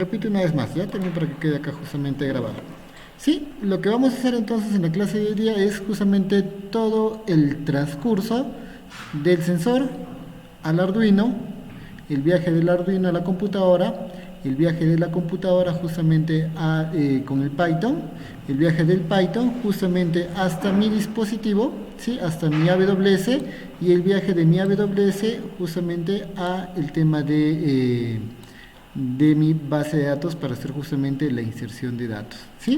Repito una vez más, ya también para que quede acá justamente grabado. Sí, lo que vamos a hacer entonces en la clase de hoy día es justamente todo el transcurso del sensor al Arduino, el viaje del Arduino a la computadora, el viaje de la computadora justamente con el Python, el viaje del Python justamente hasta mi dispositivo, ¿sí? Hasta mi AWS, y el viaje de mi AWS justamente a el tema de mi base de datos para hacer justamente la inserción de datos, ¿sí?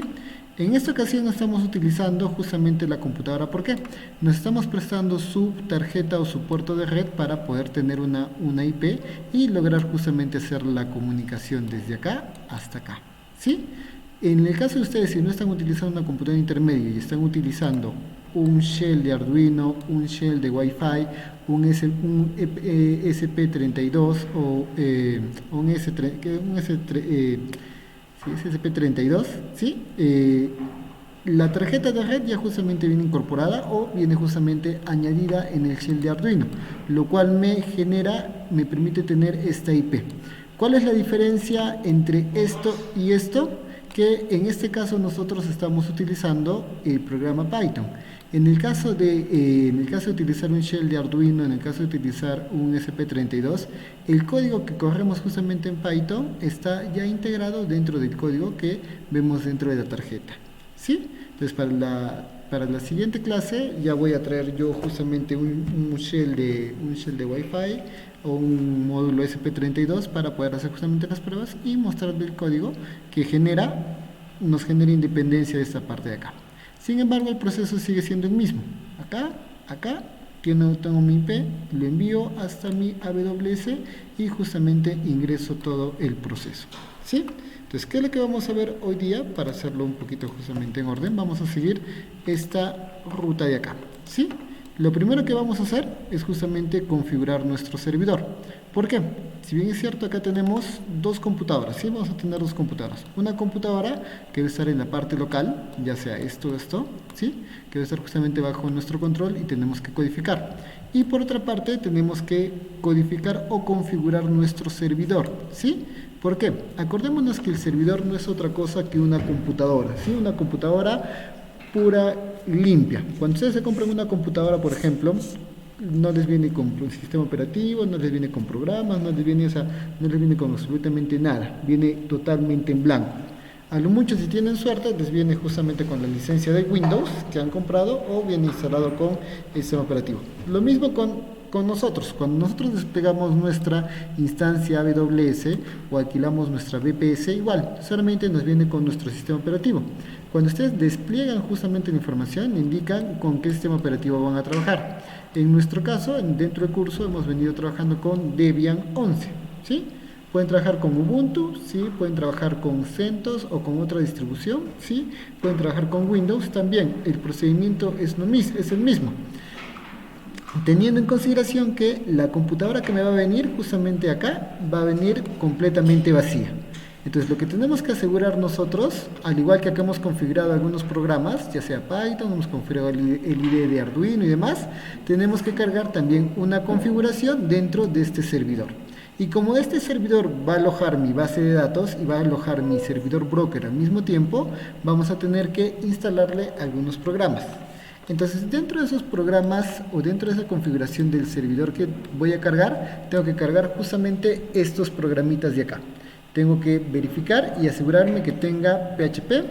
En esta ocasión estamos utilizando justamente la computadora. ¿Por qué? Nos estamos prestando su tarjeta o su puerto de red para poder tener una IP y lograr justamente hacer la comunicación desde acá hasta acá, ¿sí? En el caso de ustedes, si no están utilizando una computadora intermedia y están utilizando un shell de Arduino, un shell de Wi-Fi, un SP32 o un SP32, ¿sí? La tarjeta de red ya justamente viene incorporada o viene justamente añadida en el shell de Arduino, lo cual me permite tener esta IP. ¿Cuál es la diferencia entre esto y esto? Que en este caso nosotros estamos utilizando el programa Python. En el caso de utilizar un shell de Arduino, en el caso de utilizar un SP32, el código que corremos justamente en Python está ya integrado dentro del código que vemos dentro de la tarjeta, ¿sí? Entonces para la siguiente clase ya voy a traer yo justamente un shell de Wi-Fi o un módulo SP32 para poder hacer justamente las pruebas y mostrarle el código que nos genera independencia de esta parte de acá. Sin embargo, el proceso sigue siendo el mismo. Acá tengo mi IP, lo envío hasta mi AWS y justamente ingreso todo el proceso, ¿sí? Entonces, ¿qué es lo que vamos a ver hoy día? Para hacerlo un poquito justamente en orden, vamos a seguir esta ruta de acá, ¿sí? Lo primero que vamos a hacer es justamente configurar nuestro servidor. ¿Por qué? Si bien es cierto, acá tenemos dos computadoras, ¿sí? Vamos a tener dos computadoras. Una computadora que debe estar en la parte local, ya sea esto, ¿sí? Que debe estar justamente bajo nuestro control y tenemos que codificar. Y por otra parte, tenemos que codificar o configurar nuestro servidor, ¿sí? ¿Por qué? Acordémonos que el servidor no es otra cosa que una computadora, ¿sí? Una computadora pura y limpia. Cuando ustedes se compran una computadora, por ejemplo, no les viene con un sistema operativo, no les viene con programas, no les viene con absolutamente nada, viene totalmente en blanco. A lo mucho, si tienen suerte, les viene justamente con la licencia de Windows que han comprado o viene instalado con el sistema operativo. Lo mismo con nosotros. Cuando nosotros desplegamos nuestra instancia AWS o alquilamos nuestra VPS, igual, solamente nos viene con nuestro sistema operativo. Cuando ustedes despliegan justamente la información, indican con qué sistema operativo van a trabajar. En nuestro caso, dentro del curso, hemos venido trabajando con Debian 11, ¿sí? Pueden trabajar con Ubuntu, ¿sí? Pueden trabajar con CentOS o con otra distribución, ¿sí? Pueden trabajar con Windows también. El procedimiento es el mismo. Teniendo en consideración que la computadora que me va a venir justamente acá va a venir completamente vacía. Entonces lo que tenemos que asegurar nosotros, al igual que acá hemos configurado algunos programas, ya sea Python, hemos configurado el IDE de Arduino y demás, tenemos que cargar también una configuración dentro de este servidor. Y como este servidor va a alojar mi base de datos y va a alojar mi servidor broker al mismo tiempo, vamos a tener que instalarle algunos programas. Entonces, dentro de esos programas o dentro de esa configuración del servidor que voy a cargar, tengo que cargar justamente estos programitas de acá. Tengo que verificar y asegurarme que tenga PHP.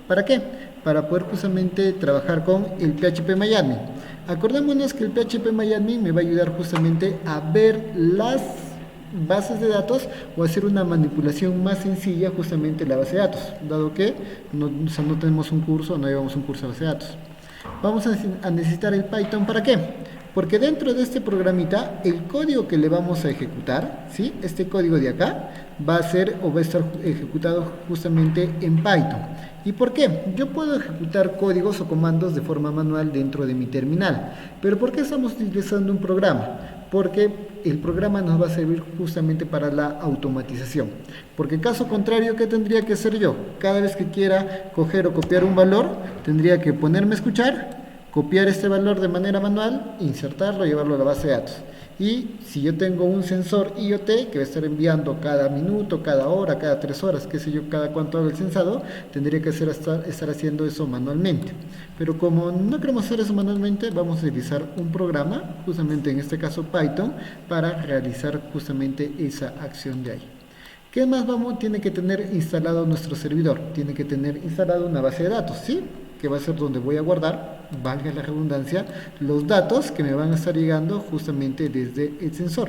¿Para qué? Para poder justamente trabajar con el PHP-MyAdmin. Acordémonos que el PHP-MyAdmin me va a ayudar justamente a ver las bases de datos o hacer una manipulación más sencilla justamente en la base de datos, dado que no tenemos un curso, no llevamos un curso de base de datos. Vamos a necesitar el Python. ¿Para qué? Porque dentro de este programita, el código que le vamos a ejecutar, ¿sí? Este código de acá va a estar ejecutado justamente en Python. ¿Y por qué? Yo puedo ejecutar códigos o comandos de forma manual dentro de mi terminal. ¿Pero por qué estamos utilizando un programa? Porque el programa nos va a servir justamente para la automatización. Porque caso contrario, ¿qué tendría que hacer yo? Cada vez que quiera coger o copiar un valor, tendría que ponerme a escuchar, copiar este valor de manera manual, insertarlo, llevarlo a la base de datos. Y si yo tengo un sensor IoT que va a estar enviando cada minuto, cada hora, cada 3 horas, qué sé yo, cada cuánto haga el sensado, tendría que estar haciendo eso manualmente. Pero como no queremos hacer eso manualmente, vamos a utilizar un programa, justamente en este caso Python, para realizar justamente esa acción de ahí. ¿Qué más tiene que tener instalado nuestro servidor? Tiene que tener instalado una base de datos, ¿sí? Que va a ser donde voy a guardar, valga la redundancia, los datos que me van a estar llegando justamente desde el sensor.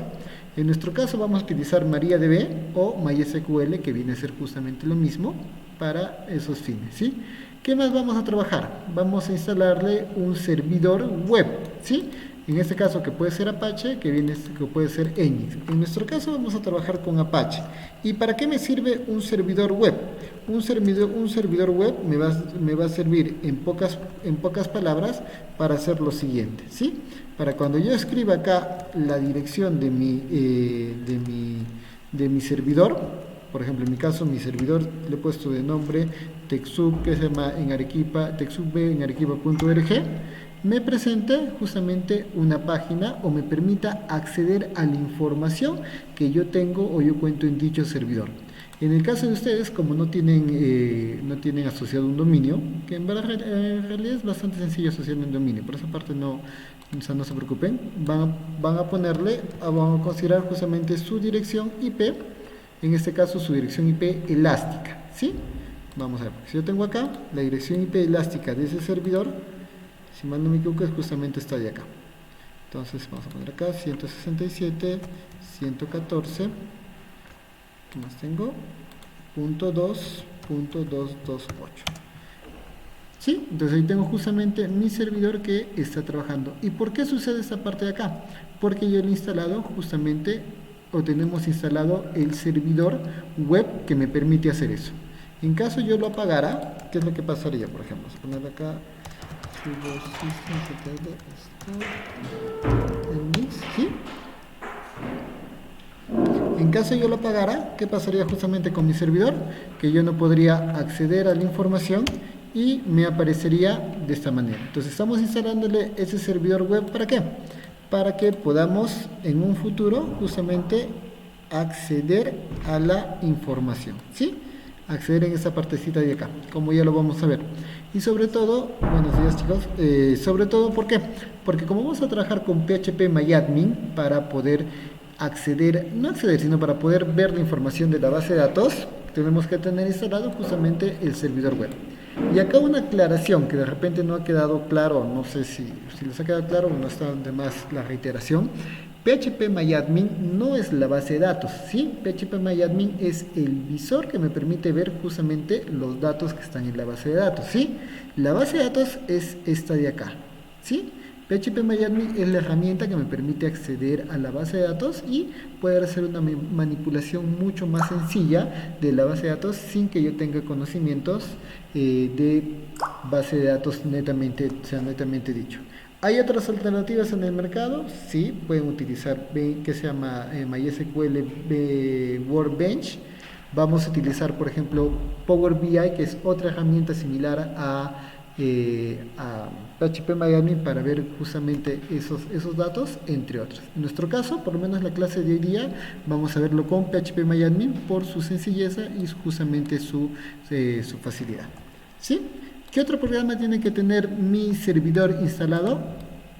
En nuestro caso vamos a utilizar MariaDB o MySQL, que viene a ser justamente lo mismo para esos fines, ¿sí? ¿Qué más vamos a trabajar? Vamos a instalarle un servidor web, ¿sí? En este caso que puede ser Apache, que puede ser Nginx. En nuestro caso vamos a trabajar con Apache. ¿Y para qué me sirve un servidor web? Un servidor web me va a servir en pocas palabras para hacer lo siguiente, ¿sí? Para cuando yo escriba acá la dirección de mi servidor, por ejemplo, en mi caso, mi servidor le he puesto de nombre TechSoup, que se llama en Arequipa, TechSoup en arequipa.org, me presente justamente una página o me permita acceder a la información que yo tengo o yo cuento en dicho servidor. En el caso de ustedes, como no tienen asociado un dominio, que en realidad es bastante sencillo asociar un dominio, por esa parte no se preocupen, van a considerar justamente su dirección IP, en este caso su dirección IP elástica, ¿sí? Vamos a ver, si yo tengo acá la dirección IP elástica de ese servidor, si mal no me equivoco, justamente está de acá. Entonces vamos a poner acá 167, 114, ¿qué más tengo? .2.228. ¿Sí? Entonces ahí tengo justamente mi servidor que está trabajando. ¿Y por qué sucede esta parte de acá? Porque yo le he instalado justamente, o tenemos instalado el servidor web que me permite hacer eso. En caso yo lo apagara, ¿qué es lo que pasaría? Por ejemplo, vamos a poner acá ¿sí? En caso yo lo apagara, ¿qué pasaría justamente con mi servidor? Que yo no podría acceder a la información y me aparecería de esta manera. Entonces estamos instalándole ese servidor web, ¿para qué? Para que podamos en un futuro justamente acceder a la información, ¿sí? Acceder en esta partecita de acá, como ya lo vamos a ver. Y sobre todo, buenos días chicos, sobre todo, ¿por qué? Porque como vamos a trabajar con PHPMyAdmin para poder sino para poder ver la información de la base de datos, tenemos que tener instalado justamente el servidor web. Y acá una aclaración que de repente no ha quedado claro, no sé si les ha quedado claro o no está de más la reiteración. PHPMyAdmin no es la base de datos, ¿sí? PHPMyAdmin es el visor que me permite ver justamente los datos que están en la base de datos, ¿sí? La base de datos es esta de acá, ¿sí? PHPMyAdmin es la herramienta que me permite acceder a la base de datos y poder hacer una manipulación mucho más sencilla de la base de datos sin que yo tenga conocimientos de base de datos netamente dicho. ¿Hay otras alternativas en el mercado? Sí, pueden utilizar que se llama MySQL Workbench. Vamos a utilizar, por ejemplo, Power BI, que es otra herramienta similar a PHPMyAdmin para ver justamente esos datos, entre otros. En nuestro caso, por lo menos la clase de hoy día, vamos a verlo con PHPMyAdmin por su sencilleza y justamente su facilidad. ¿Sí? ¿Qué otro programa tiene que tener mi servidor instalado?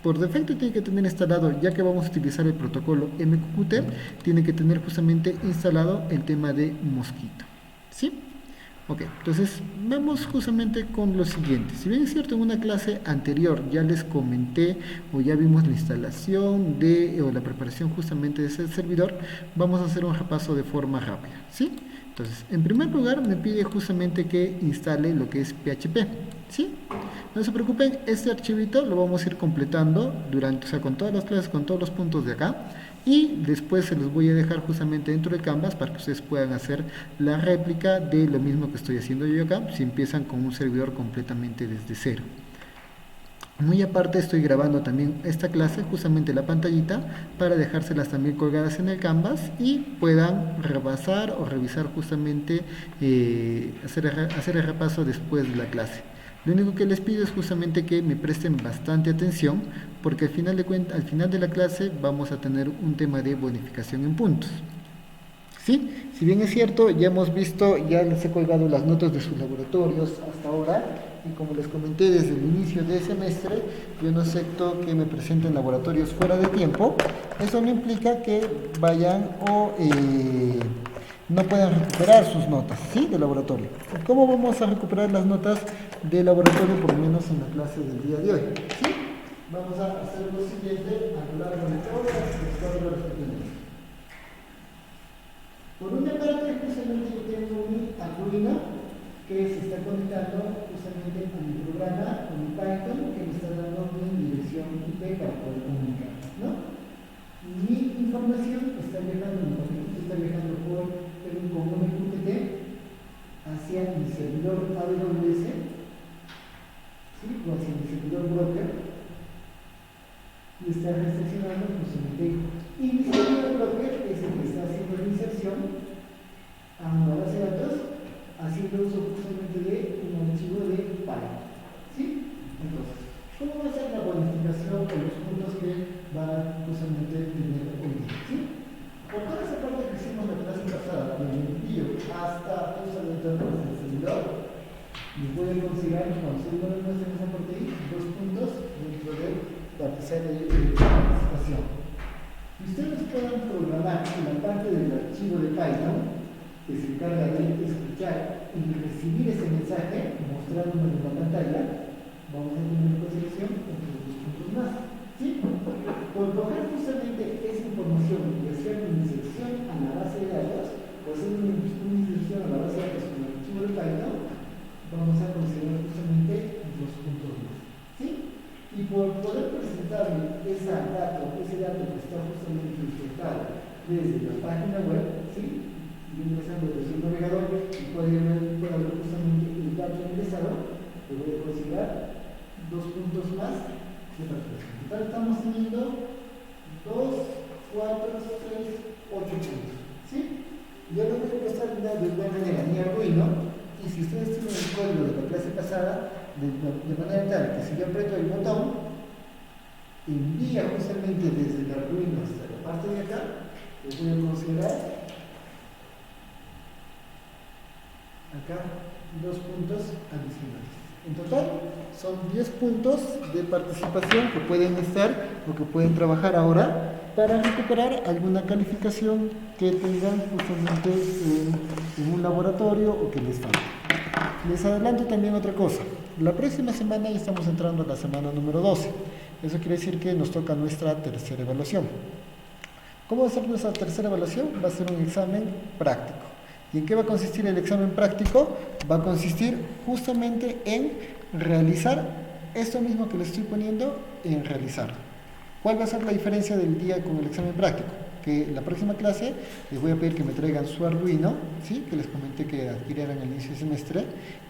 Por defecto tiene que tener instalado, ya que vamos a utilizar el protocolo MQTT, tiene que tener justamente instalado el tema de Mosquito. ¿Sí? Ok, entonces vamos justamente con lo siguiente. Si bien es cierto, en una clase anterior ya les comenté o ya vimos la instalación o la preparación justamente de ese servidor, vamos a hacer un repaso de forma rápida, ¿sí? Entonces, en primer lugar me pide justamente que instale lo que es PHP, ¿sí? No se preocupen, este archivito lo vamos a ir completando con todas las clases, con todos los puntos de acá, y después se los voy a dejar justamente dentro de Canvas para que ustedes puedan hacer la réplica de lo mismo que estoy haciendo yo acá, si empiezan con un servidor completamente desde cero. Muy aparte estoy grabando también esta clase, justamente la pantallita, para dejárselas también colgadas en el Canvas y puedan repasar o revisar justamente, hacer el repaso después de la clase. Lo único que les pido es justamente que me presten bastante atención, porque al final de la clase vamos a tener un tema de bonificación en puntos. ¿Sí? Si bien es cierto, ya hemos visto, ya les he colgado las notas de sus laboratorios hasta ahora, y como les comenté desde el inicio de semestre, yo no acepto que me presenten laboratorios fuera de tiempo. Eso no implica que vayan o no puedan recuperar sus notas, ¿sí? De laboratorio. ¿Cómo vamos a recuperar las notas de laboratorio, por lo menos en la clase del día de hoy? ¿Sí? Vamos a hacer lo siguiente a lo largo de todas las 4 horas que tenemos. Por una parte, justamente yo tengo mi Arduino que se está conectando justamente a mi programa, con mi Python, que me está dando mi dirección IP para poder comunicar, ¿no? Mi información está viajando, mi paquetito está viajando por un común QTT hacia mi servidor AWS, ¿sí? O hacia mi servidor broker, y está recepcionando justamente. Y mi servidor broker es el que está haciendo la inserción a una base de datos, haciendo uso justamente de un archivo de Python. ¿Sí? Entonces, ¿cómo va a ser la bonificación con los puntos que van a justamente tener hoy día? ¿Sí? Por toda esa parte que hicimos la clase pasada, del envío hasta justamente el servidor, les voy a considerar, cuando se no demuestren esa parte ahí, 2 puntos dentro de la pizarra de participación. Y ustedes puedan programar en la parte del archivo de Python, que se encarga de escuchar y recibir ese mensaje, mostrándolo en la pantalla, vamos a tener en consideración otros 2 puntos más. ¿Sí? Por coger justamente esa información y hacer una inserción a la base de datos, o hacer una inserción a la base de datos con el archivo de Python, vamos a considerar justamente 2 puntos más. ¿Sí? Y por poder presentarle ese dato que está justamente insertado desde la página web, ¿sí? Y ingresando desde el navegador y puede ver justamente el dato ingresado, le voy a considerar 2 puntos más de participación. En total estamos teniendo 2, 4, 6, 8 puntos. ¿Sí? Yo lo voy a prestar de igual manera mi Arduino, y si ustedes tienen el código de la clase pasada, de manera tal que si yo aprieto el botón, envía justamente desde el Arduino hasta la parte de acá, les voy a considerar acá 2 puntos adicionales. En total son 10 puntos de participación que pueden estar o que pueden trabajar ahora para recuperar alguna calificación que tengan justamente en un laboratorio o que les falte. Les adelanto también otra cosa. La próxima semana ya estamos entrando a la semana número 12. Eso quiere decir que nos toca nuestra tercera evaluación. ¿Cómo va a ser nuestra tercera evaluación? Va a ser un examen práctico. ¿Y en qué va a consistir el examen práctico? Va a consistir justamente en realizar esto mismo que les estoy poniendo, en realizar. ¿Cuál va a ser la diferencia del día con el examen práctico? Que la próxima clase les voy a pedir que me traigan su Arduino, ¿sí? Que les comenté que adquirieran al inicio del semestre,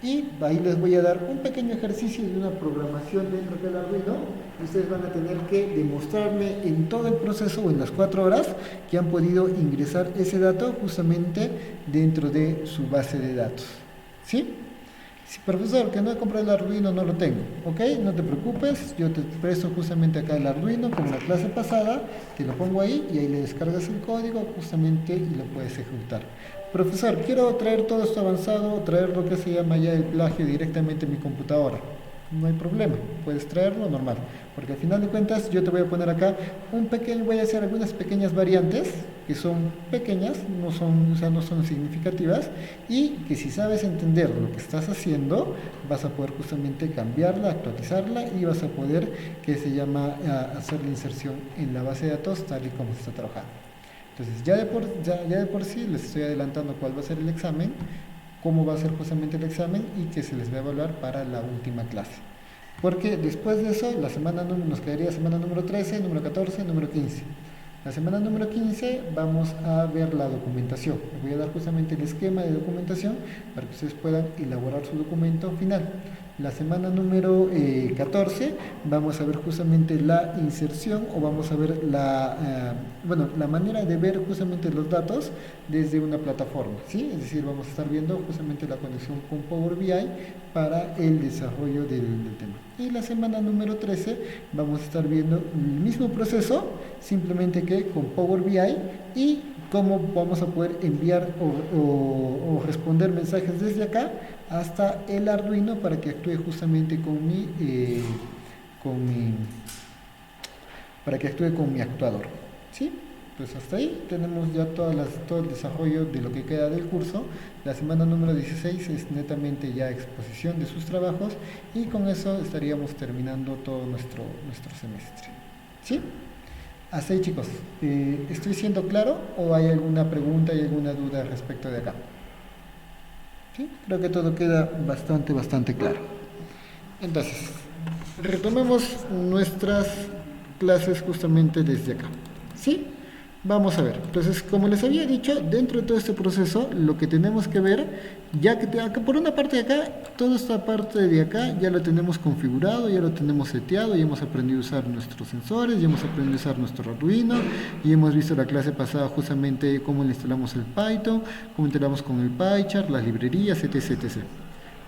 y ahí les voy a dar un pequeño ejercicio de una programación dentro del Arduino, y ustedes van a tener que demostrarme en todo el proceso o en las 4 horas que han podido ingresar ese dato justamente dentro de su base de datos. ¿Sí? Si profesor, que no he comprado el Arduino, no lo tengo, ok, no te preocupes, yo te presto justamente acá el Arduino como la clase pasada, te lo pongo ahí y ahí le descargas el código justamente y lo puedes ejecutar. Profesor, quiero traer todo esto avanzado, traer lo que se llama ya el plagio directamente en mi computadora. No hay problema, puedes traerlo normal, porque al final de cuentas yo te voy a poner acá voy a hacer algunas pequeñas variantes que son pequeñas, no son significativas, y que si sabes entender lo que estás haciendo, vas a poder justamente cambiarla, actualizarla y vas a poder, hacer la inserción en la base de datos tal y como se está trabajando. Entonces ya de por sí les estoy adelantando cuál va a ser el examen, cómo va a ser justamente el examen y que se les va a evaluar para la última clase. Porque después de eso, nos quedaría semana número 13, número 14, número 15. La semana número 15 vamos a ver la documentación. Les voy a dar justamente el esquema de documentación para que ustedes puedan elaborar su documento final. La semana número 14 vamos a ver justamente la inserción o vamos a ver la manera de ver justamente los datos desde una plataforma, ¿sí? Es decir, vamos a estar viendo justamente la conexión con Power BI para el desarrollo del tema. Y la semana número 13 vamos a estar viendo el mismo proceso, simplemente que con Power BI y cómo vamos a poder enviar o responder mensajes desde acá hasta el Arduino para que actúe justamente para que actúe con mi actuador, ¿sí? Pues hasta ahí tenemos ya todo el desarrollo de lo que queda del curso. La semana número 16 es netamente ya exposición de sus trabajos y con eso estaríamos terminando todo nuestro semestre, ¿sí? Hasta ahí, chicos. ¿Estoy siendo claro o hay alguna pregunta y alguna duda respecto de acá? ¿Sí? Creo que todo queda bastante claro. Entonces, retomemos nuestras clases justamente desde acá. ¿Sí? Vamos a ver. Entonces, como les había dicho, dentro de todo este proceso, lo que tenemos que ver, ya que acá, por una parte de acá, toda esta parte de acá ya lo tenemos configurado, ya lo tenemos seteado, ya hemos aprendido a usar nuestros sensores, ya hemos aprendido a usar nuestro Arduino, y hemos visto la clase pasada justamente cómo le instalamos el Python, cómo instalamos con el PyChart, las librerías, etc.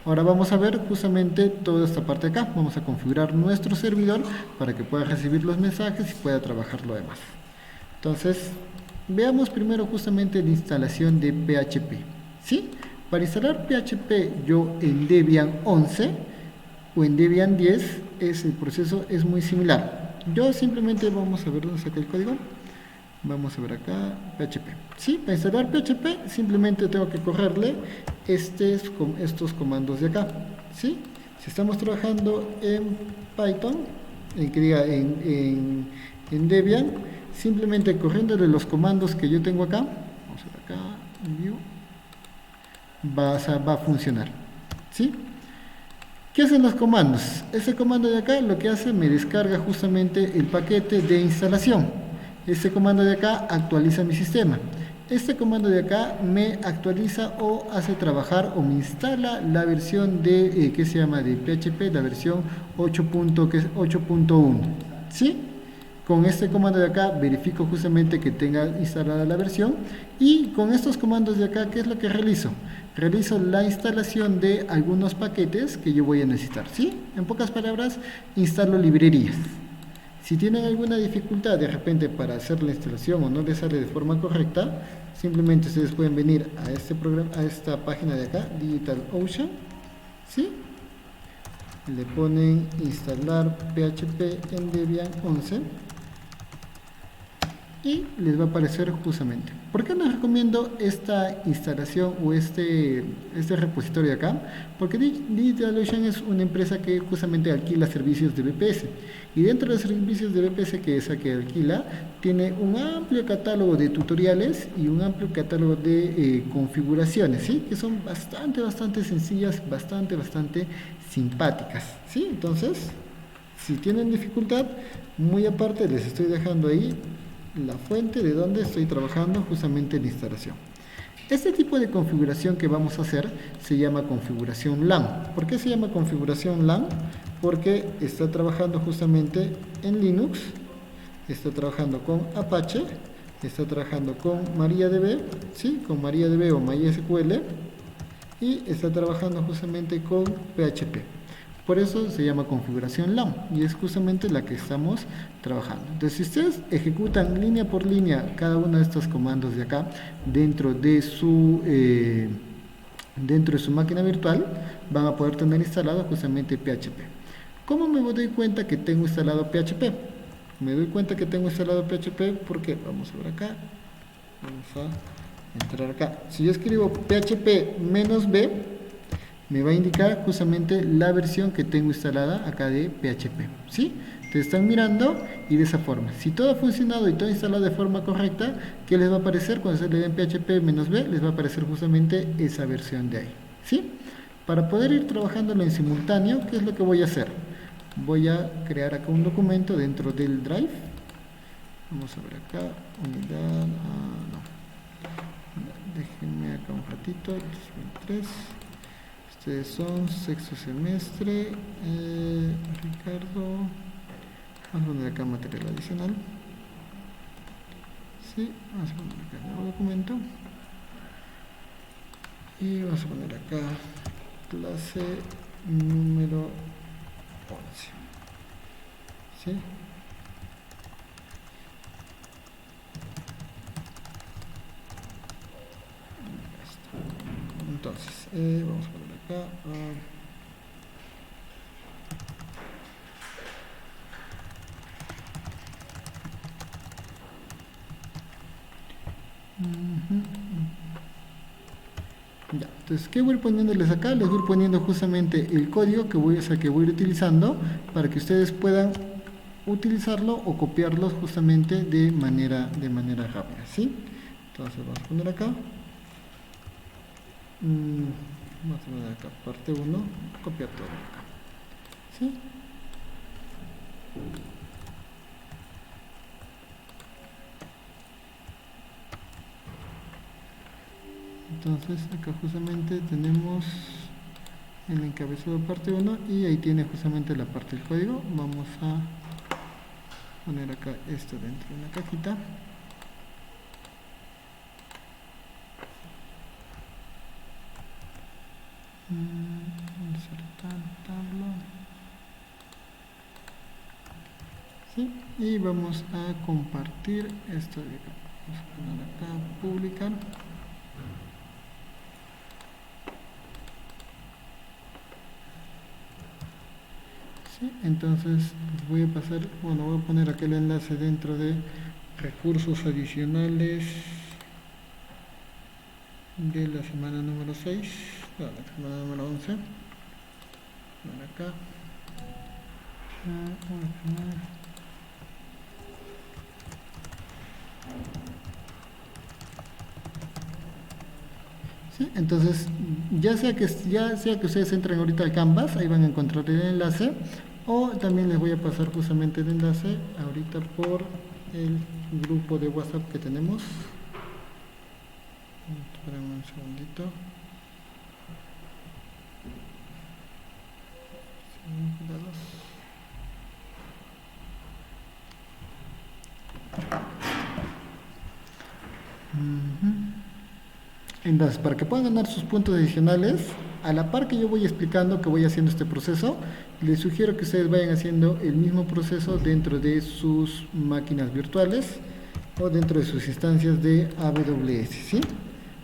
Ahora vamos a ver justamente toda esta parte de acá. Vamos a configurar nuestro servidor para que pueda recibir los mensajes y pueda trabajar lo demás. Entonces, veamos primero justamente la instalación de PHP, ¿sí? Para instalar PHP yo en Debian 11 o en Debian 10, el proceso es muy similar. Yo simplemente vamos a ver dónde saca el código. Vamos a ver acá, PHP. ¿Sí? Para instalar PHP simplemente tengo que correrle estos comandos de acá, ¿sí? Si estamos trabajando en Python, en Debian, simplemente corriéndole los comandos que yo tengo acá, vamos a ver acá, view, va a funcionar, ¿sí? ¿Qué hacen los comandos? Ese comando de acá lo que hace, me descarga justamente el paquete de instalación. Este comando de acá actualiza mi sistema. Este comando de acá me actualiza o hace trabajar o me instala la versión de, ¿qué se llama? De PHP, la versión 8.1, ¿sí? Con este comando de acá verifico justamente que tenga instalada la versión y con estos comandos de acá, ¿qué es lo que realizo? Realizo la instalación de algunos paquetes que yo voy a necesitar, ¿sí? En pocas palabras, instalo librerías. Si tienen alguna dificultad de repente para hacer la instalación o no les sale de forma correcta, simplemente ustedes pueden venir a este programa, a esta página de acá, DigitalOcean, ¿sí? Le ponen instalar PHP en Debian 11 y les va a aparecer justamente. ¿Por qué les recomiendo esta instalación o este repositorio de acá? Porque DigitalOcean es una empresa que justamente alquila servicios de VPS y dentro de los servicios de VPS que alquila tiene un amplio catálogo de tutoriales y un amplio catálogo de configuraciones, ¿sí? Que son bastante sencillas, bastante simpáticas, ¿sí? Entonces, si tienen dificultad, muy aparte les estoy dejando ahí la fuente de donde estoy trabajando justamente en la instalación. Este tipo de configuración que vamos a hacer se llama configuración LAN. ¿Por qué se llama configuración LAN? Porque está trabajando justamente en Linux, está trabajando con Apache, está trabajando con MariaDB, ¿sí? Con MariaDB o MySQL y está trabajando justamente con PHP. Por eso se llama configuración LAN y es justamente la que estamos trabajando. Entonces, si ustedes ejecutan línea por línea cada uno de estos comandos de acá dentro de su máquina virtual, van a poder tener instalado justamente PHP. ¿Cómo me doy cuenta que tengo instalado PHP? Me doy cuenta que tengo instalado PHP porque, vamos a ver acá, vamos a entrar acá. Si yo escribo PHP -b, me va a indicar justamente la versión que tengo instalada acá de PHP, ¿sí? Te están mirando y de esa forma. Si todo ha funcionado y todo instalado de forma correcta, ¿qué les va a aparecer? Cuando se le den PHP -b, les va a aparecer justamente esa versión de ahí, ¿sí? Para poder ir trabajándolo en simultáneo, ¿qué es lo que voy a hacer? Voy a crear acá un documento dentro del Drive. Vamos a ver acá, unidad, no. Déjenme acá un ratito, 2003. Ustedes son sexto semestre. Ricardo. Vamos a poner acá material adicional. Sí, vamos a poner acá el nuevo documento. Y vamos a poner acá clase número 11. ¿Sí? Entonces, vamos a poner acá. Ya, entonces, ¿qué voy a ir poniéndoles acá? Les voy a ir poniendo justamente el código que voy a ir utilizando para que ustedes puedan utilizarlo o copiarlo justamente de manera rápida, ¿sí? Entonces vamos a poner acá. Vamos a poner acá parte 1, copiar todo acá, ¿sí? Entonces acá justamente tenemos el encabezado parte 1 y ahí tiene justamente la parte del código. Vamos a poner acá esto dentro de una cajita. ¿Sí? Y vamos a compartir esto de acá. Vamos a poner acá publicar. ¿Sí? Entonces voy a pasar, bueno, voy a poner aquel enlace dentro de recursos adicionales de la semana número 6, no, la semana número 11. Por acá. ¿Sí? Entonces, ya sea que ustedes entren ahorita al Canvas, ahí van a encontrar el enlace, o también les voy a pasar justamente el enlace ahorita por el grupo de WhatsApp que tenemos. Esperen un segundito. Entonces, para que puedan ganar sus puntos adicionales, a la par que yo voy explicando que voy haciendo este proceso, les sugiero que ustedes vayan haciendo el mismo proceso dentro de sus máquinas virtuales o dentro de sus instancias de AWS, ¿sí?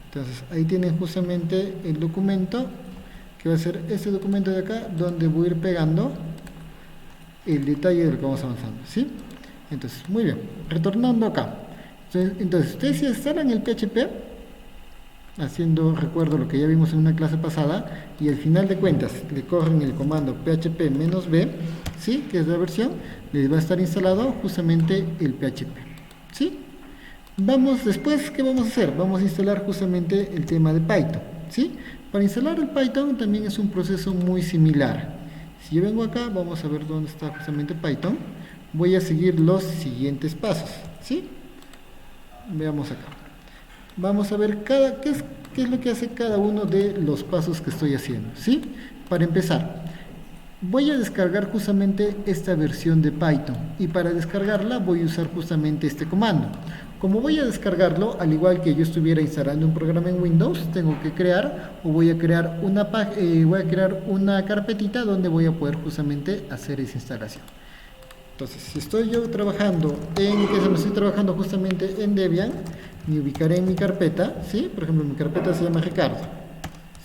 Entonces, ahí tienen justamente el documento, que va a ser este documento de acá, donde voy a ir pegando el detalle de lo que vamos avanzando, ¿sí? Entonces, muy bien, retornando acá. Entonces ustedes si instalan el PHP, haciendo recuerdo lo que ya vimos en una clase pasada, y al final de cuentas le corren el comando php-b, ¿sí? Que es la versión, les va a estar instalado justamente el PHP, ¿sí? Vamos después, ¿qué vamos a hacer? Vamos a instalar justamente el tema de Python, ¿sí? Para instalar el Python también es un proceso muy similar. Si yo vengo acá, vamos a ver dónde está justamente Python. Voy a seguir los siguientes pasos, ¿sí? Veamos acá. Vamos a ver qué es lo que hace cada uno de los pasos que estoy haciendo, ¿sí? Para empezar, voy a descargar justamente esta versión de Python y para descargarla voy a usar justamente este comando. Como voy a descargarlo, al igual que yo estuviera instalando un programa en Windows, tengo que crear o voy a crear una carpetita donde voy a poder justamente hacer esa instalación. Entonces, si estoy yo trabajando justamente en Debian, me ubicaré en mi carpeta, ¿sí? Por ejemplo, mi carpeta se llama Ricardo,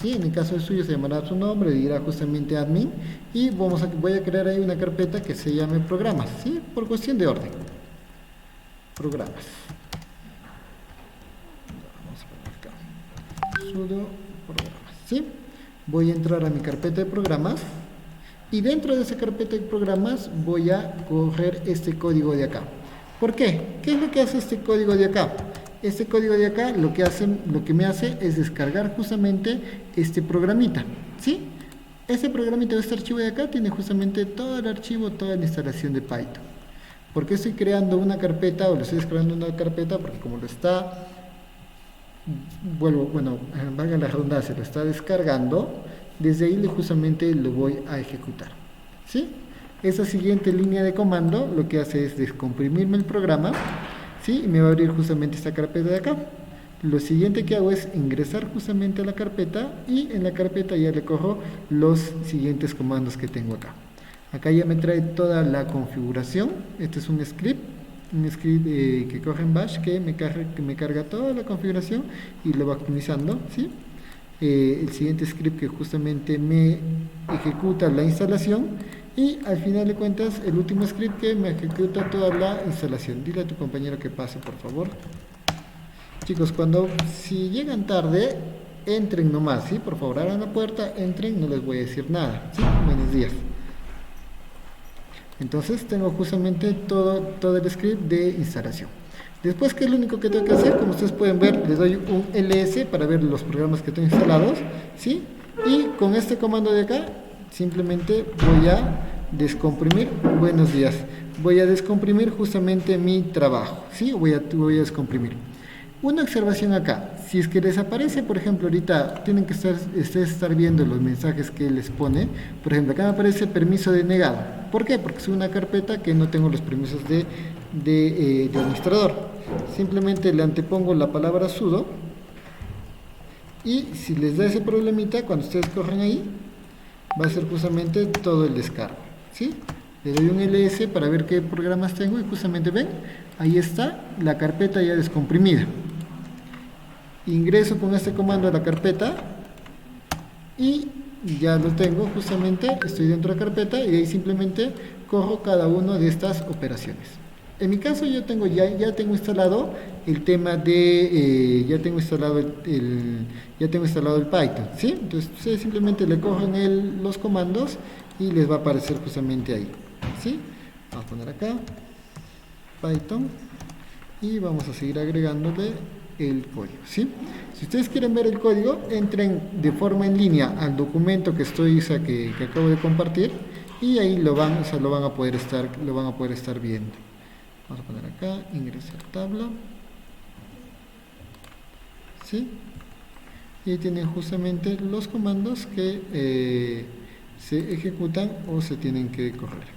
¿sí? En el caso del suyo se llamará su nombre, dirá justamente admin, y voy a crear ahí una carpeta que se llame programas, ¿sí? Por cuestión de orden. Programas. Vamos a poner acá. Sudo programas, ¿sí? Voy a entrar a mi carpeta de programas. Y dentro de esa carpeta de programas voy a correr este código de acá. ¿Por qué? ¿Qué es lo que hace este código de acá? Este código de acá lo que me hace es descargar justamente este programita, ¿sí? Este programita de este archivo de acá tiene justamente todo el archivo, toda la instalación de Python. ¿Por qué estoy creando una carpeta o le estoy descargando una carpeta? Porque como lo está, valga la redundancia, lo está descargando, desde ahí justamente lo voy a ejecutar, ¿sí? Esa siguiente línea de comando lo que hace es descomprimirme el programa, ¿sí? Y me va a abrir justamente esta carpeta de acá. Lo siguiente que hago es ingresar justamente a la carpeta y en la carpeta ya le corro los siguientes comandos que tengo acá. Acá ya me trae toda la configuración. Este es un script que corre en Bash que me carga toda la configuración y lo va optimizando, ¿sí? El siguiente script que justamente me ejecuta la instalación y al final de cuentas el último script que me ejecuta toda la instalación. Dile a tu compañero que pase, por favor. Chicos, si llegan tarde, entren nomás, ¿sí? Por favor, abran la puerta, entren, no les voy a decir nada, ¿sí? Buenos días. Entonces tengo justamente todo el script de instalación. Después, ¿qué es lo único que tengo que hacer? Como ustedes pueden ver, les doy un ls para ver los programas que tengo instalados, ¿sí? Y con este comando de acá, simplemente voy a descomprimir, buenos días, voy a descomprimir justamente mi trabajo, ¿sí? Voy a descomprimir. Una observación acá, si es que les aparece, por ejemplo, ahorita tienen que estar viendo los mensajes que les pone. Por ejemplo, acá me aparece permiso denegado. ¿Por qué? Porque es una carpeta que no tengo los permisos de administrador. Simplemente le antepongo la palabra sudo y si les da ese problemita, cuando ustedes corren ahí, va a ser justamente todo el descargo, ¿sí? Le doy un ls para ver qué programas tengo y justamente ven, ahí está la carpeta ya descomprimida. Ingreso con este comando a la carpeta y ya lo tengo justamente, estoy dentro de la carpeta y de ahí simplemente corro cada una de estas operaciones. En mi caso yo tengo ya tengo instalado el tema de ya tengo instalado el Python, ¿sí? Entonces ustedes simplemente le cogen los comandos y les va a aparecer justamente ahí, ¿sí? Vamos a poner acá Python y vamos a seguir agregándole el código, ¿sí? Si ustedes quieren ver el código, entren de forma en línea al documento que acabo de compartir y ahí lo van a poder estar viendo. Vamos a poner acá, ingresar tabla, ¿sí? Y ahí tienen justamente los comandos que se ejecutan o se tienen que correr.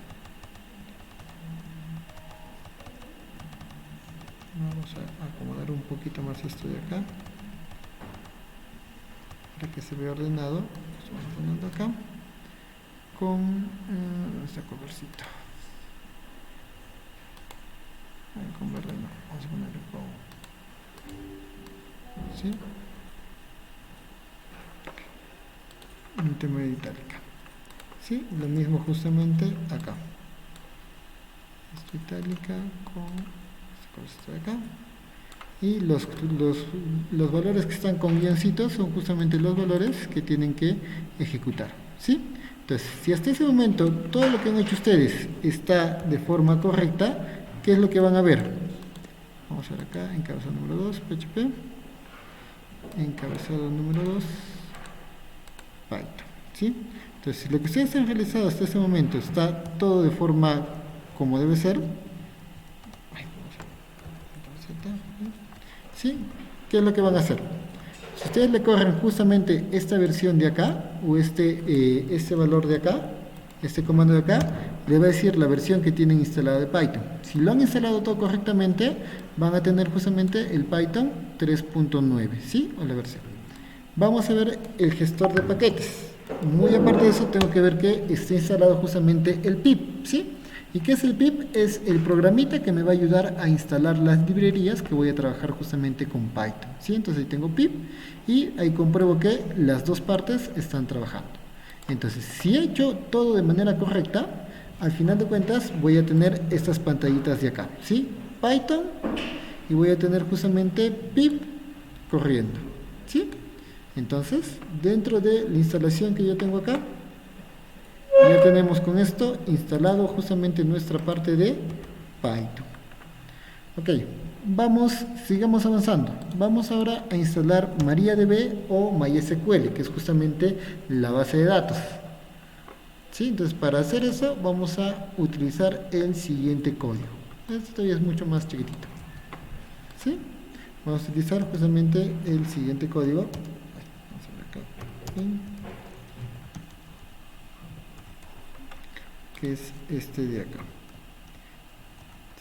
Vamos a acomodar un poquito más esto de acá para que se vea ordenado. Estamos poniendo acá con este colorcito. Con verde no, vamos a ponerlo con ¿sí? Un tema de itálica, ¿sí? Lo mismo justamente acá, esta itálica con esto de acá y los valores que están con guioncitos son justamente los valores que tienen que ejecutar, ¿sí? Entonces, si hasta ese momento todo lo que han hecho ustedes está de forma correcta, ¿qué es lo que van a ver? Vamos a ver acá, encabezado número 2, PHP, encabezado número 2, Python, ¿sí? Entonces, si lo que ustedes han realizado hasta ese momento está todo de forma como debe ser, ¿sí? ¿Qué es lo que van a hacer? Si ustedes le corren justamente esta versión de acá, o este valor de acá, este comando de acá, le va a decir la versión que tienen instalada de Python. Si lo han instalado todo correctamente, van a tener justamente el Python 3.9, ¿sí? O la versión. Vamos a ver el gestor de paquetes. Muy aparte de eso, tengo que ver que esté instalado justamente el pip, ¿sí? ¿Y qué es el pip? Es el programita que me va a ayudar a instalar las librerías que voy a trabajar justamente con Python, ¿sí? Entonces ahí tengo pip y ahí compruebo que las dos partes están trabajando. Entonces, si he hecho todo de manera correcta, al final de cuentas voy a tener estas pantallitas de acá, ¿sí? Python y voy a tener justamente pip corriendo, ¿sí? Entonces, dentro de la instalación que yo tengo acá, ya tenemos con esto instalado justamente nuestra parte de Python. Ok, sigamos avanzando. Vamos ahora a instalar MariaDB o MySQL, que es justamente la base de datos. ¿Sí? Entonces, para hacer eso, vamos a utilizar el siguiente código. Este todavía es mucho más chiquitito. ¿Sí? Vamos a utilizar justamente el siguiente código. Vamos a ver acá. que es este de acá.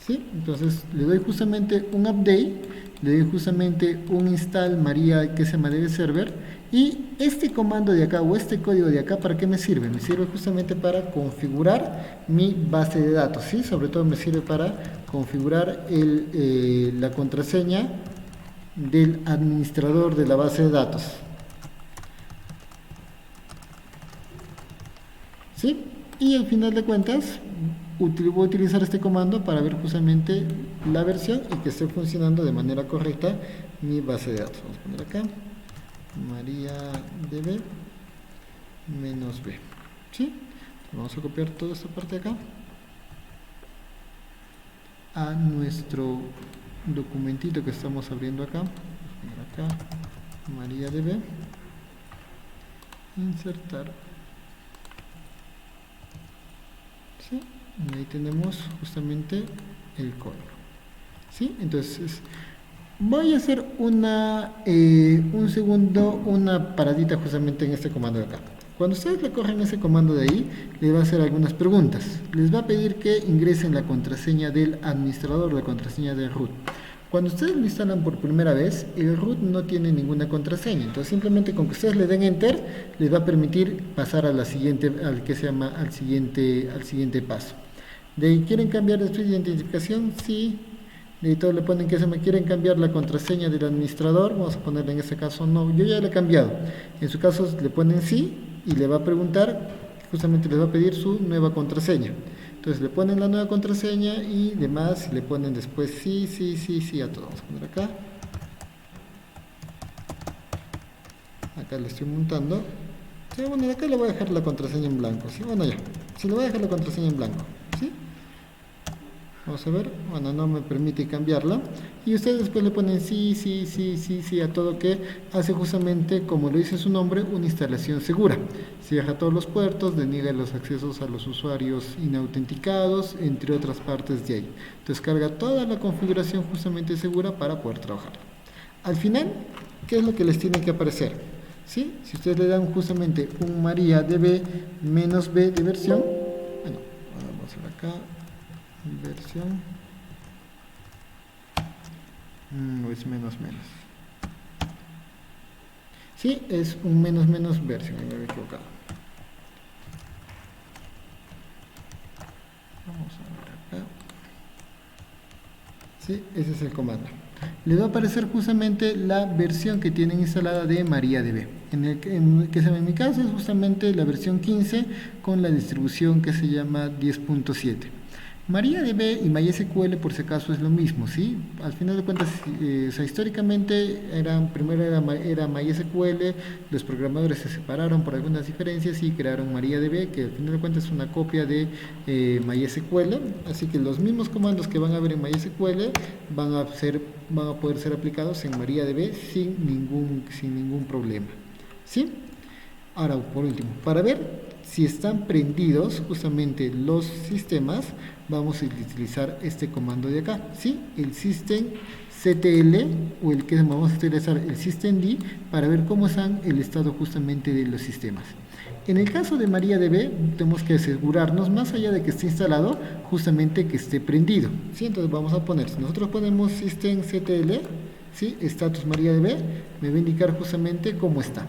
¿Sí? Entonces le doy justamente un update, le doy justamente un install Maria que se llama DB server, y este comando de acá o este código de acá, ¿para qué me sirve? Me sirve justamente para configurar mi base de datos, ¿sí? Sobre todo me sirve para configurar la contraseña del administrador de la base de datos, ¿sí? Y al final de cuentas voy a utilizar este comando para ver justamente la versión y que esté funcionando de manera correcta mi base de datos. Vamos a poner acá MariaDB -b, ¿sí? Vamos a copiar toda esta parte de acá a nuestro documentito que estamos abriendo acá. Vamos a poner acá MariaDB, insertar, ¿sí? Y ahí tenemos justamente el código, ¿sí? Entonces voy a hacer una paradita justamente en este comando de acá. Cuando ustedes le corren ese comando de ahí, les va a hacer algunas preguntas. Les va a pedir que ingresen la contraseña del administrador, la contraseña de root. Cuando ustedes lo instalan por primera vez, el root no tiene ninguna contraseña, entonces simplemente con que ustedes le den enter, les va a permitir pasar a la siguiente, al siguiente paso. De ahí, ¿quieren cambiar de identificación? Sí. De ahí todos le ponen que quieren cambiar la contraseña del administrador, vamos a ponerle en este caso no, yo ya le he cambiado. En su caso le ponen sí y le va a preguntar, justamente les va a pedir su nueva contraseña. Entonces le ponen la nueva contraseña y demás, y le ponen después sí, sí, sí, sí a todo. Vamos a poner acá. Acá le estoy montando. Sí, bueno, de acá le voy a dejar la contraseña en blanco. ¿Sí? Bueno, ya. Sí, le voy a dejar la contraseña en blanco. ¿Sí? Vamos a ver. Bueno, no me permite cambiarla. Y ustedes después le ponen sí, sí, sí, sí, sí a todo, que hace justamente, como lo dice su nombre, una instalación segura. Cierra todos los puertos, deniega los accesos a los usuarios inautenticados, entre otras partes de ahí. Entonces carga toda la configuración justamente segura para poder trabajar. Al final, ¿qué es lo que les tiene que aparecer? ¿Sí? Si ustedes le dan justamente un MariaDB -b de versión, bueno, vamos a ver acá, versión, no es menos. Sí, es un menos versión, me había equivocado. Vamos a ver acá. Sí, ese es el comando. Les va a aparecer justamente la versión que tienen instalada de MariaDB. En mi caso es justamente la versión 15 con la distribución que se llama 10.7. MariaDB y MySQL por si acaso es lo mismo, ¿sí? Al final de cuentas, o sea, históricamente primero era MySQL, los programadores se separaron por algunas diferencias y crearon MariaDB, que al final de cuentas es una copia de MySQL, así que los mismos comandos que van a ver en MySQL van a poder ser aplicados en MariaDB sin ningún problema, ¿sí? Ahora, por último, para ver si están prendidos justamente los sistemas, vamos a utilizar este comando de acá, ¿sí? El systemctl, o el que vamos a utilizar el systemd, para ver cómo están el estado justamente de los sistemas. En el caso de MariaDB, tenemos que asegurarnos, más allá de que esté instalado, justamente que esté prendido, ¿sí? Entonces vamos a poner, si nosotros ponemos systemctl, ¿sí? Status MariaDB, me va a indicar justamente cómo está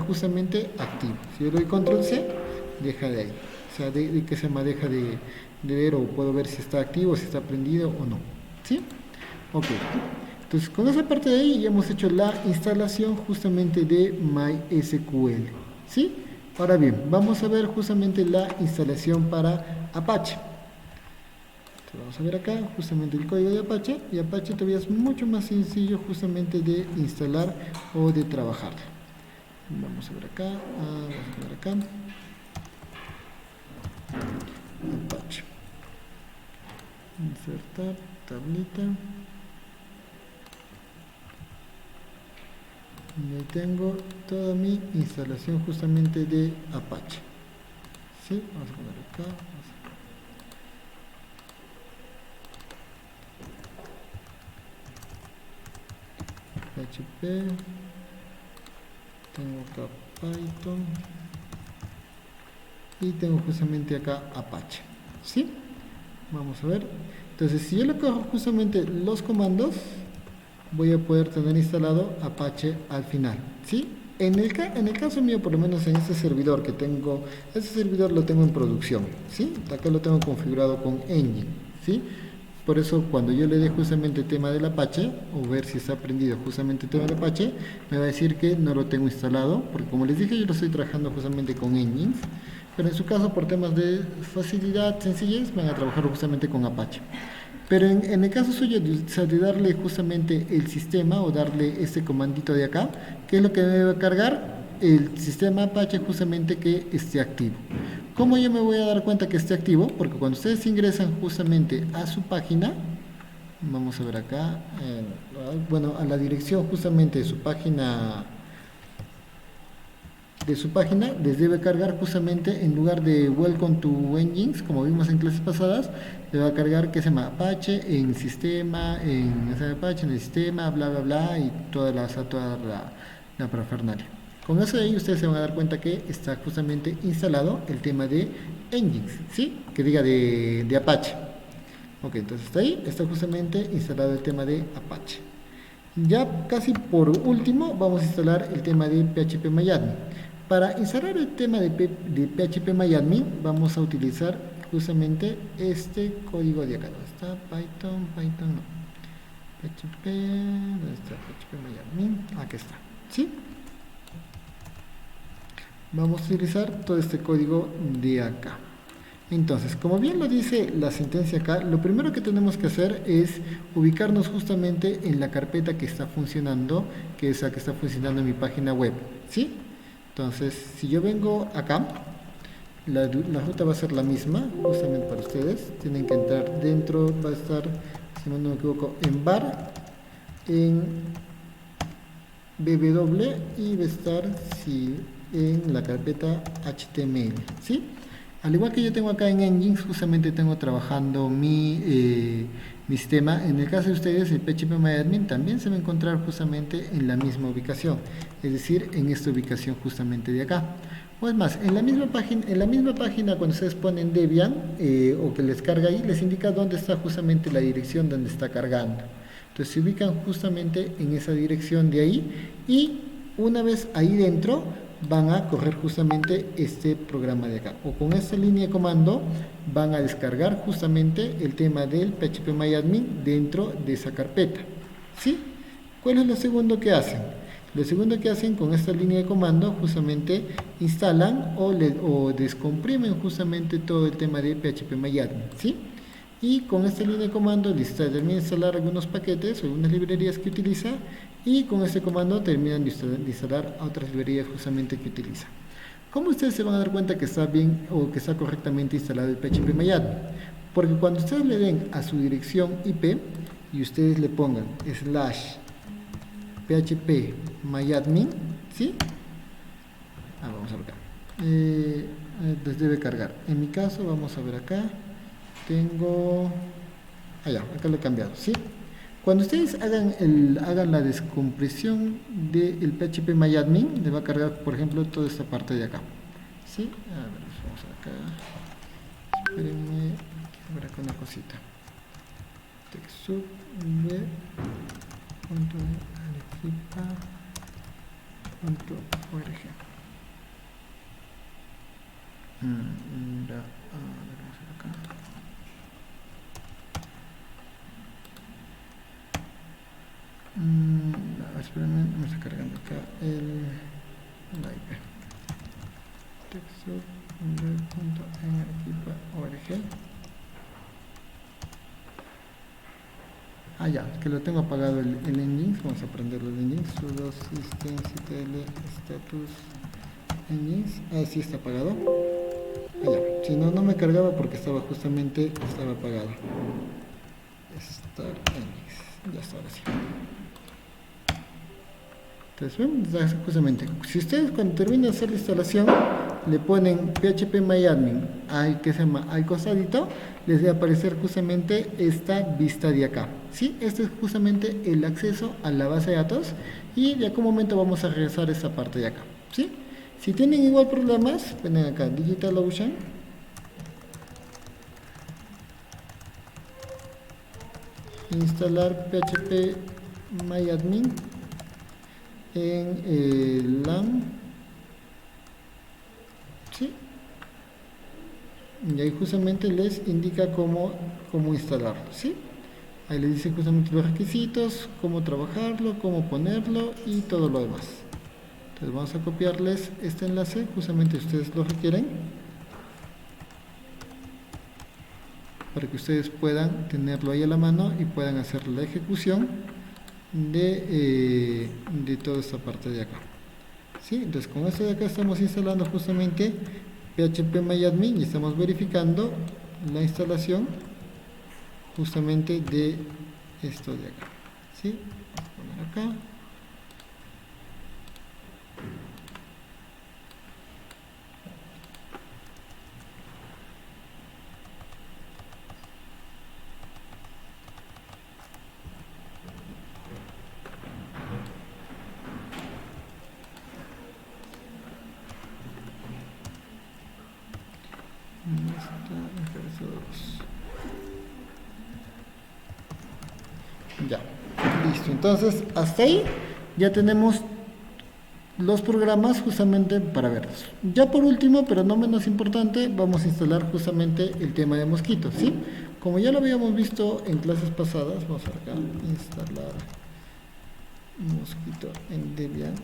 justamente activo. Si yo le doy control C, deja de ahí, o sea, que se me deja de ver, o puedo ver si está activo, si está prendido o no, ¿sí? Ok, entonces con esa parte de ahí ya hemos hecho la instalación justamente de MySQL, ¿sí? Ahora bien, vamos a ver justamente la instalación para Apache. Entonces vamos a ver acá justamente el código de Apache, y Apache todavía es mucho más sencillo justamente de instalar o de trabajar. Vamos a ver acá, Apache, insertar, tablita, y ahí tengo toda mi instalación justamente de Apache, ¿sí? Vamos a poner acá, PHP, tengo acá Python y tengo justamente acá Apache. ¿sí? Vamos a ver. Entonces, si yo le cojo justamente los comandos, voy a poder tener instalado Apache al final, ¿sí? En el caso mío, por lo menos en este servidor que tengo, este servidor lo tengo en producción, ¿sí? Acá lo tengo configurado con Engine, ¿sí? Por eso cuando yo le dé justamente el tema del Apache, o ver si está aprendido justamente el tema del Apache, me va a decir que no lo tengo instalado, porque como les dije, yo lo estoy trabajando justamente con Engines, pero en su caso, por temas de facilidad, sencillez, van a trabajar justamente con Apache. Pero en el caso suyo de darle justamente el sistema o darle este comandito de acá, ¿qué es lo que debe cargar? El sistema Apache justamente que esté activo. ¿Cómo yo me voy a dar cuenta que esté activo? Porque cuando ustedes ingresan justamente a su página, vamos a ver acá, bueno, a la dirección justamente de su página, les debe cargar justamente en lugar de Welcome to Engines, como vimos en clases pasadas, le va a cargar que se llama Apache en sistema, Apache en el sistema, bla bla bla, y toda la parafernalia. Con eso de ahí ustedes se van a dar cuenta que está justamente instalado el tema de Engines, ¿sí? Que diga de Apache. Ok, entonces está ahí, está justamente instalado el tema de Apache. Ya casi por último vamos a instalar el tema de PHPMyAdmin. Para instalar el tema de PHPMyAdmin vamos a utilizar justamente este código de acá. ¿Dónde está? Python no. PHP, ¿dónde está PHPMyAdmin? Aquí está, ¿sí? Vamos a utilizar todo este código de acá. Entonces, como bien lo dice la sentencia acá, lo primero que tenemos que hacer es ubicarnos justamente en la carpeta que está funcionando, que es la que está funcionando en mi página web, ¿sí? Entonces, si yo vengo acá, la ruta va a ser la misma, justamente para ustedes. Tienen que entrar dentro, va a estar, si no me equivoco, en bar, en www y va a estar en la carpeta HTML, ¿sí? Al igual que yo tengo acá en Engines, justamente tengo trabajando mi sistema. En el caso de ustedes, el PHPMyAdmin también se va a encontrar justamente en la misma ubicación, es decir, en esta ubicación justamente de acá. O es más, en la misma página cuando ustedes ponen Debian o que les carga ahí, les indica dónde está justamente la dirección donde está cargando. Entonces se ubican justamente en esa dirección de ahí y una vez ahí dentro van a correr justamente este programa de acá, o con esta línea de comando van a descargar justamente el tema del PHPMyAdmin dentro de esa carpeta, ¿sí? ¿Cuál es lo segundo que hacen? Lo segundo que hacen con esta línea de comando justamente instalan o descomprimen justamente todo el tema de PHPMyAdmin, ¿sí? Y con esta línea de comando terminan de instalar algunos paquetes o algunas librerías que utiliza, y con este comando terminan de instalar otras librerías justamente que utiliza. ¿Cómo ustedes se van a dar cuenta que está bien o que está correctamente instalado el PHPMyAdmin? Porque cuando ustedes le den a su dirección IP y ustedes le pongan /phpMyAdmin, ¿sí? Vamos a ver acá. Les debe cargar. En mi caso, vamos a ver acá. Tengo... acá lo he cambiado, ¿sí? Cuando ustedes hagan la descompresión del PHPMyAdmin, le va a cargar, por ejemplo, toda esta parte de acá, ¿sí? A ver, vamos acá. Espérenme, quiero ver acá una cosita. TechSoup.arequipa.org. Vamos a ver acá. Espérenme, me está cargando acá la IP. TechSoup.arequipa.org. Ya, que lo tengo apagado el Engines. Vamos a prenderlo el Engines. Sudo systemctl status Engines. Sí está apagado. Ya, si no, no me cargaba porque estaba apagado. Start Engines. Ya está, ahora sí. Entonces, justamente, si ustedes cuando terminen de hacer la instalación le ponen PHPMyAdmin al costadito, les va a aparecer justamente esta vista de acá, ¿sí? Este es justamente el acceso a la base de datos, y de algún momento vamos a regresar a esta parte de acá, ¿sí? Si tienen igual problemas, ponen acá DigitalOcean instalar PHP MyAdmin en el LAN, ¿sí? Y ahí justamente les indica cómo instalarlo, ¿sí? Ahí les dice justamente los requisitos, cómo trabajarlo, cómo ponerlo y todo lo demás. Entonces vamos a copiarles este enlace, justamente ustedes lo requieren, para que ustedes puedan tenerlo ahí a la mano y puedan hacer la ejecución de toda esta parte de acá, ¿sí? Entonces con esto de acá estamos instalando justamente PHP MyAdmin y estamos verificando la instalación justamente de esto de acá, ¿sí? Vamos a poner acá. Ya, listo. Entonces, hasta ahí ya tenemos los programas justamente para verlos. Ya por último, pero no menos importante, vamos a instalar justamente el tema de Mosquito, ¿sí? Como ya lo habíamos visto en clases pasadas, vamos a acá, instalar Mosquito en Debian.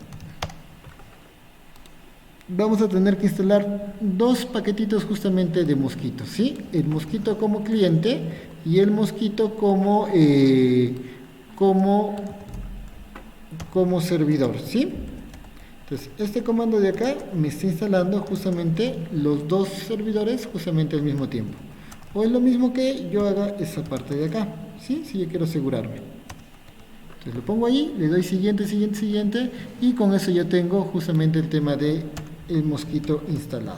Vamos a tener que instalar dos paquetitos justamente de Mosquito, ¿sí? El Mosquito como cliente y el Mosquito como servidor, ¿sí? Entonces, este comando de acá me está instalando justamente los dos servidores justamente al mismo tiempo. O es lo mismo que yo haga esa parte de acá, ¿sí? Si yo quiero asegurarme. Entonces lo pongo ahí, le doy siguiente, siguiente, siguiente, y con eso ya tengo justamente el tema de el Mosquito instalado.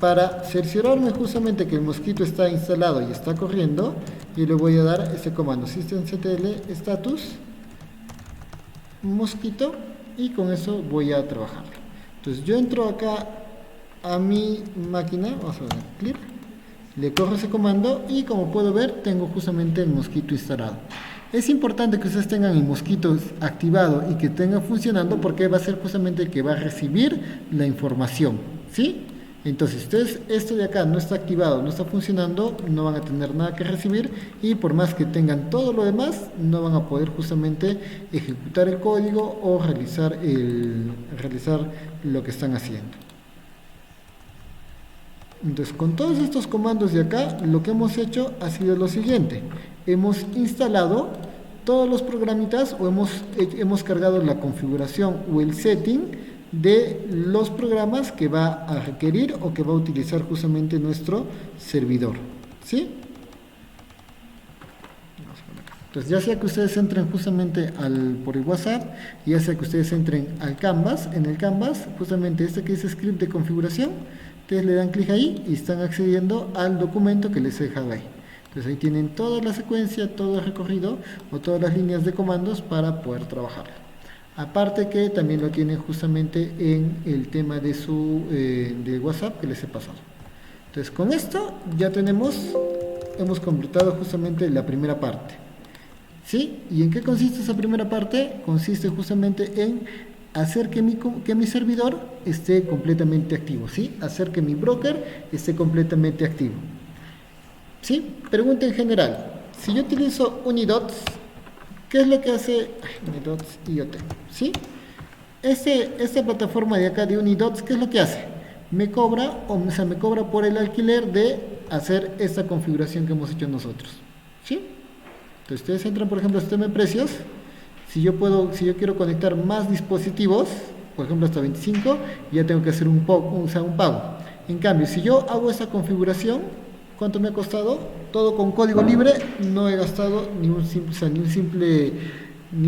Para cerciorarme justamente que el Mosquito está instalado y está corriendo, yo le voy a dar este comando systemctl status Mosquito, y con eso voy a trabajar. Entonces yo entro acá a mi máquina, vamos a dar clic, le corro ese comando y como puedo ver tengo justamente el Mosquito instalado. Es importante que ustedes tengan el Mosquito activado y que tenga funcionando, porque va a ser justamente el que va a recibir la información, ¿sí? Entonces, si ustedes esto de acá no está activado, no está funcionando, no van a tener nada que recibir, y por más que tengan todo lo demás, no van a poder justamente ejecutar el código o realizar lo que están haciendo. Entonces, con todos estos comandos de acá, lo que hemos hecho ha sido lo siguiente: hemos instalado todos los programitas, o hemos cargado la configuración o el setting de los programas que va a requerir o que va a utilizar justamente nuestro servidor, ¿sí? Entonces, ya sea que ustedes entren justamente por el WhatsApp, ya sea que ustedes entren al Canvas, en el Canvas, justamente este que dice script de configuración, ustedes le dan clic ahí y están accediendo al documento que les he dejado ahí. Entonces ahí tienen toda la secuencia, todo el recorrido o todas las líneas de comandos para poder trabajar. Aparte que también lo tienen justamente en el tema de de WhatsApp que les he pasado. Entonces con esto ya hemos completado justamente la primera parte, ¿sí? ¿Y en qué consiste esa primera parte? Consiste justamente en hacer que mi servidor esté completamente activo, ¿sí? Hacer que mi broker esté completamente activo, ¿sí? Pregunta en general: si yo utilizo Unidots, ¿qué es lo que hace Unidots IoT? ¿Sí? Esta plataforma de acá de Unidots, ¿qué es lo que hace? Me cobra por el alquiler de hacer esta configuración que hemos hecho nosotros, ¿sí? Entonces ustedes entran, por ejemplo, a sistema de precios. Si yo quiero conectar más dispositivos, por ejemplo hasta 25, ya tengo que hacer un pago. En cambio, si yo hago esa configuración, ¿cuánto me ha costado? Todo con código libre, no he gastado ni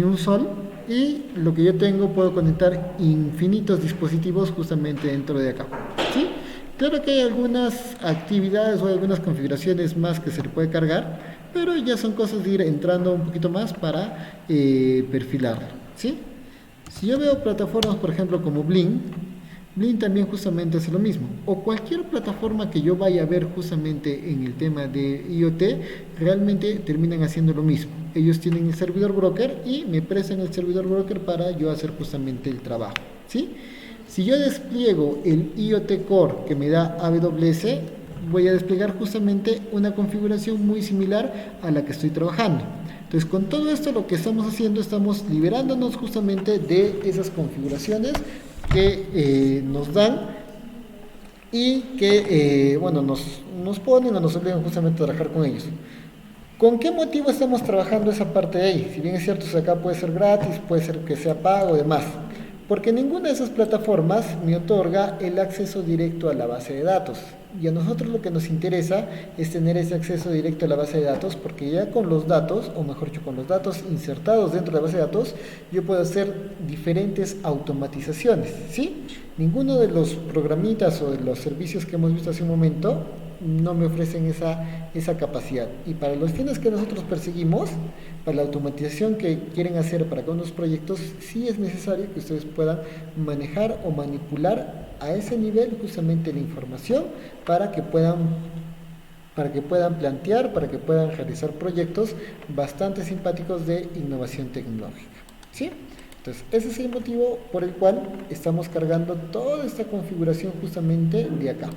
un sol, y lo que yo tengo, puedo conectar infinitos dispositivos justamente dentro de acá, ¿sí? Claro que hay algunas actividades o algunas configuraciones más que se le puede cargar, pero ya son cosas de ir entrando un poquito más para perfilarlo, ¿sí? Si yo veo plataformas, por ejemplo, como Blink también justamente hace lo mismo, o cualquier plataforma que yo vaya a ver justamente en el tema de IoT, realmente terminan haciendo lo mismo. Ellos tienen el servidor broker y me prestan el servidor broker para yo hacer justamente el trabajo, ¿sí? Si yo despliego el IoT Core que me da AWS, voy a desplegar justamente una configuración muy similar a la que estoy trabajando. Entonces, con todo esto lo que estamos haciendo, estamos liberándonos justamente de esas configuraciones que nos dan y que, bueno, nos ponen o nos obligan justamente a trabajar con ellos. ¿Con qué motivo estamos trabajando esa parte de ahí? Si bien es cierto, acá puede ser gratis, puede ser que sea pago, demás. Porque ninguna de esas plataformas me otorga el acceso directo a la base de datos. Y a nosotros lo que nos interesa es tener ese acceso directo a la base de datos, porque ya con los datos, o mejor dicho, con los datos insertados dentro de la base de datos, yo puedo hacer diferentes automatizaciones, ¿sí? Ninguno de los programitas o de los servicios que hemos visto hace un momento no me ofrecen esa capacidad. Y para los fines que nosotros perseguimos, para la automatización que quieren hacer para con los proyectos, sí es necesario que ustedes puedan manejar o manipular a ese nivel justamente la información para que puedan plantear, para que puedan realizar proyectos bastante simpáticos de innovación tecnológica, ¿sí? Entonces, ese es el motivo por el cual estamos cargando toda esta configuración justamente de acá.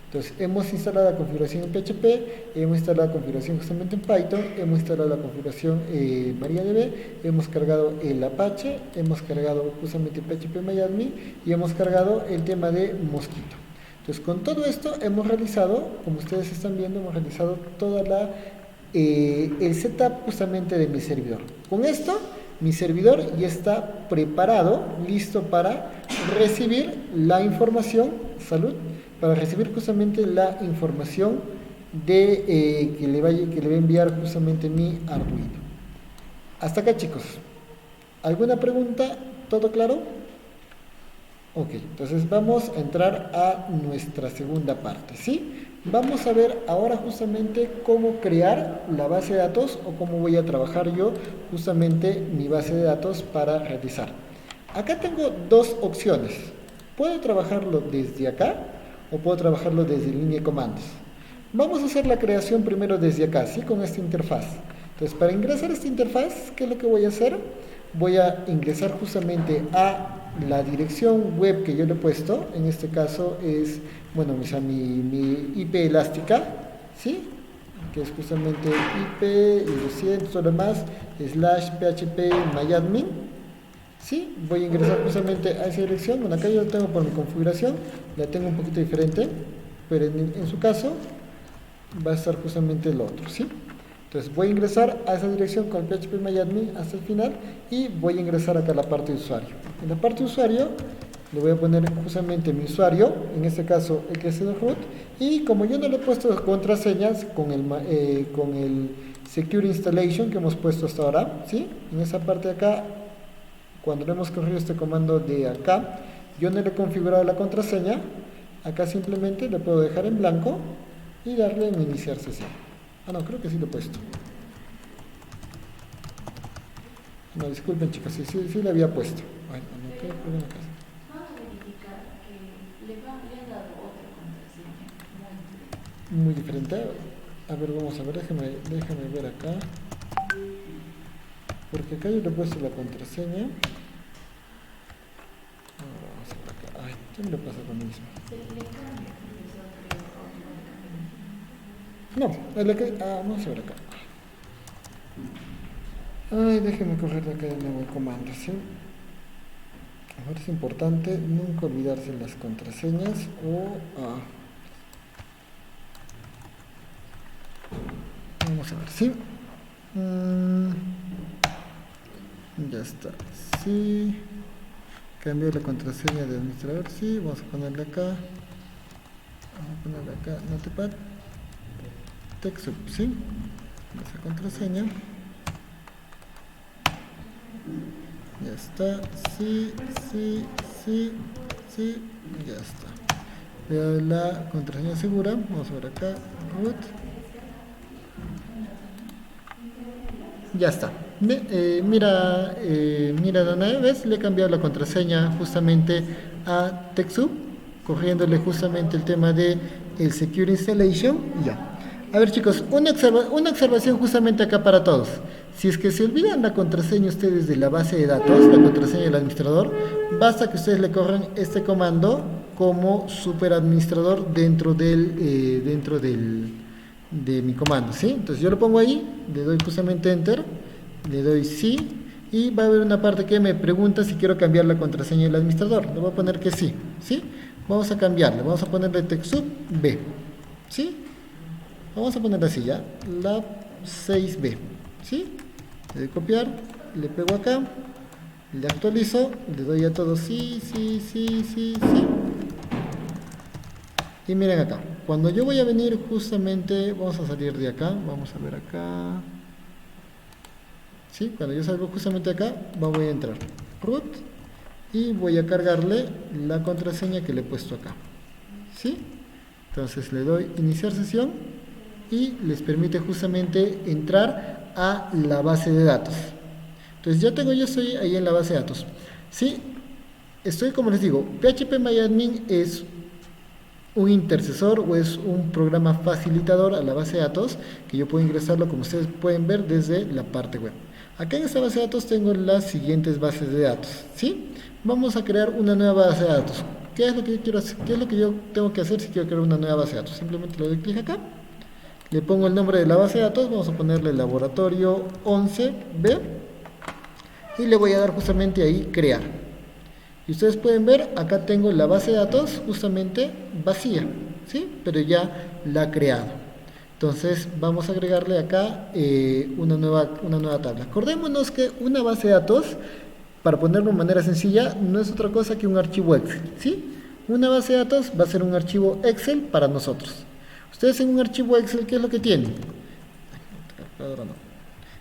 Entonces, hemos instalado la configuración en PHP, hemos instalado la configuración justamente en Python, hemos instalado la configuración MariaDB, hemos cargado el Apache, hemos cargado justamente PHPMyAdmin y hemos cargado el tema de Mosquito. Entonces, con todo esto hemos realizado, como ustedes están viendo, hemos realizado toda el setup justamente de mi servidor. Con esto, mi servidor ya está preparado, listo para recibir la información, salud, para recibir justamente la información que le va a enviar justamente mi Arduino. Hasta acá, chicos. ¿Alguna pregunta? ¿Todo claro? Ok, entonces vamos a entrar a nuestra segunda parte, ¿sí? Vamos a ver ahora justamente cómo crear la base de datos o cómo voy a trabajar yo justamente mi base de datos para realizar. Acá tengo dos opciones. Puedo trabajarlo desde acá o puedo trabajarlo desde línea de comandos. Vamos a hacer la creación primero desde acá, ¿sí? Con esta interfaz. Entonces, para ingresar a esta interfaz, ¿qué es lo que voy a hacer? Voy a ingresar justamente a la dirección web que yo le he puesto. En este caso es, bueno, mi IP elástica, ¿sí? Que es justamente IP, y lo siento, todo lo demás, /phpMyAdmin, ¿sí? Voy a ingresar justamente a esa dirección. Bueno, acá yo lo tengo por mi configuración, la tengo un poquito diferente, pero en su caso va a estar justamente lo otro, ¿sí? Entonces voy a ingresar a esa dirección con phpMyAdmin hasta el final y voy a ingresar acá a la parte de usuario. En la parte de usuario le voy a poner justamente mi usuario, en este caso el que es el root, y como yo no le he puesto contraseñas con el Secure Installation que hemos puesto hasta ahora, ¿sí? En esa parte de acá, cuando le hemos corrido este comando de acá, yo no le he configurado la contraseña, acá simplemente le puedo dejar en blanco y darle en iniciar sesión. Ah, no, creo que sí lo he puesto. No, disculpen chicos, sí lo había puesto. Bueno, no, ¿qué problema pasa? Vamos a verificar que le han dado otra contraseña muy diferente. A ver, vamos a ver, déjame ver acá. Porque acá yo le he puesto la contraseña. Ahora vamos a ver acá. Ay, ¿qué me le pasa con lo mismo? No, vamos a ver acá. Ay, déjenme correr de acá de nuevo el comando, ¿sí? Ahora es importante nunca olvidarse las contraseñas vamos a ver, ¿sí? Ya está, sí. Cambio la contraseña de administrador, sí. Vamos a ponerle acá. Notepad. TechSoup, ¿sí? Esa contraseña. Ya está, sí, ya está. Veo la contraseña segura, vamos a ver acá, root. Ya está. Mira, Danae, ¿ves? Le he cambiado la contraseña justamente a TechSoup, corriéndole justamente el tema de el Secure Installation y ya. A ver chicos, una observación justamente acá para todos. Si es que se olvidan la contraseña ustedes de la base de datos, la contraseña del administrador, basta que ustedes le corran este comando como superadministrador de mi comando, ¿sí? Entonces yo lo pongo ahí, le doy justamente enter, le doy sí, y va a haber una parte que me pregunta si quiero cambiar la contraseña del administrador. Le voy a poner que sí, ¿sí? Vamos a cambiarle, vamos a ponerle TechSoup B, ¿sí? Vamos a ponerle así ya, la 6B, ¿sí? Le doy copiar, le pego acá, le actualizo, le doy a todo sí, sí, sí, sí, sí. Y miren acá, cuando yo voy a venir justamente, vamos a salir de acá, vamos a ver acá. ¿Sí? Cuando yo salgo justamente acá, voy a entrar root y voy a cargarle la contraseña que le he puesto acá. ¿Sí? Entonces le doy iniciar sesión y les permite justamente entrar a la base de datos. Entonces yo estoy ahí en la base de datos. ¿Sí? Estoy, como les digo, PHPMyAdmin es un intercesor o es un programa facilitador a la base de datos que yo puedo ingresarlo, como ustedes pueden ver, desde la parte web. Acá en esta base de datos tengo las siguientes bases de datos, ¿sí? Vamos a crear una nueva base de datos. ¿Qué es lo que yo quiero hacer? ¿Qué es lo que yo tengo que hacer si quiero crear una nueva base de datos? Simplemente le doy clic acá, le pongo el nombre de la base de datos, vamos a ponerle laboratorio 11B y le voy a dar justamente ahí crear. Y ustedes pueden ver, acá tengo la base de datos justamente vacía, ¿sí? Pero ya la he creado. Entonces vamos a agregarle acá una nueva tabla. Acordémonos que una base de datos, para ponerlo de manera sencilla, no es otra cosa que un archivo Excel, ¿sí? Una base de datos va a ser un archivo Excel para nosotros. Ustedes en un archivo Excel, ¿qué es lo que tienen?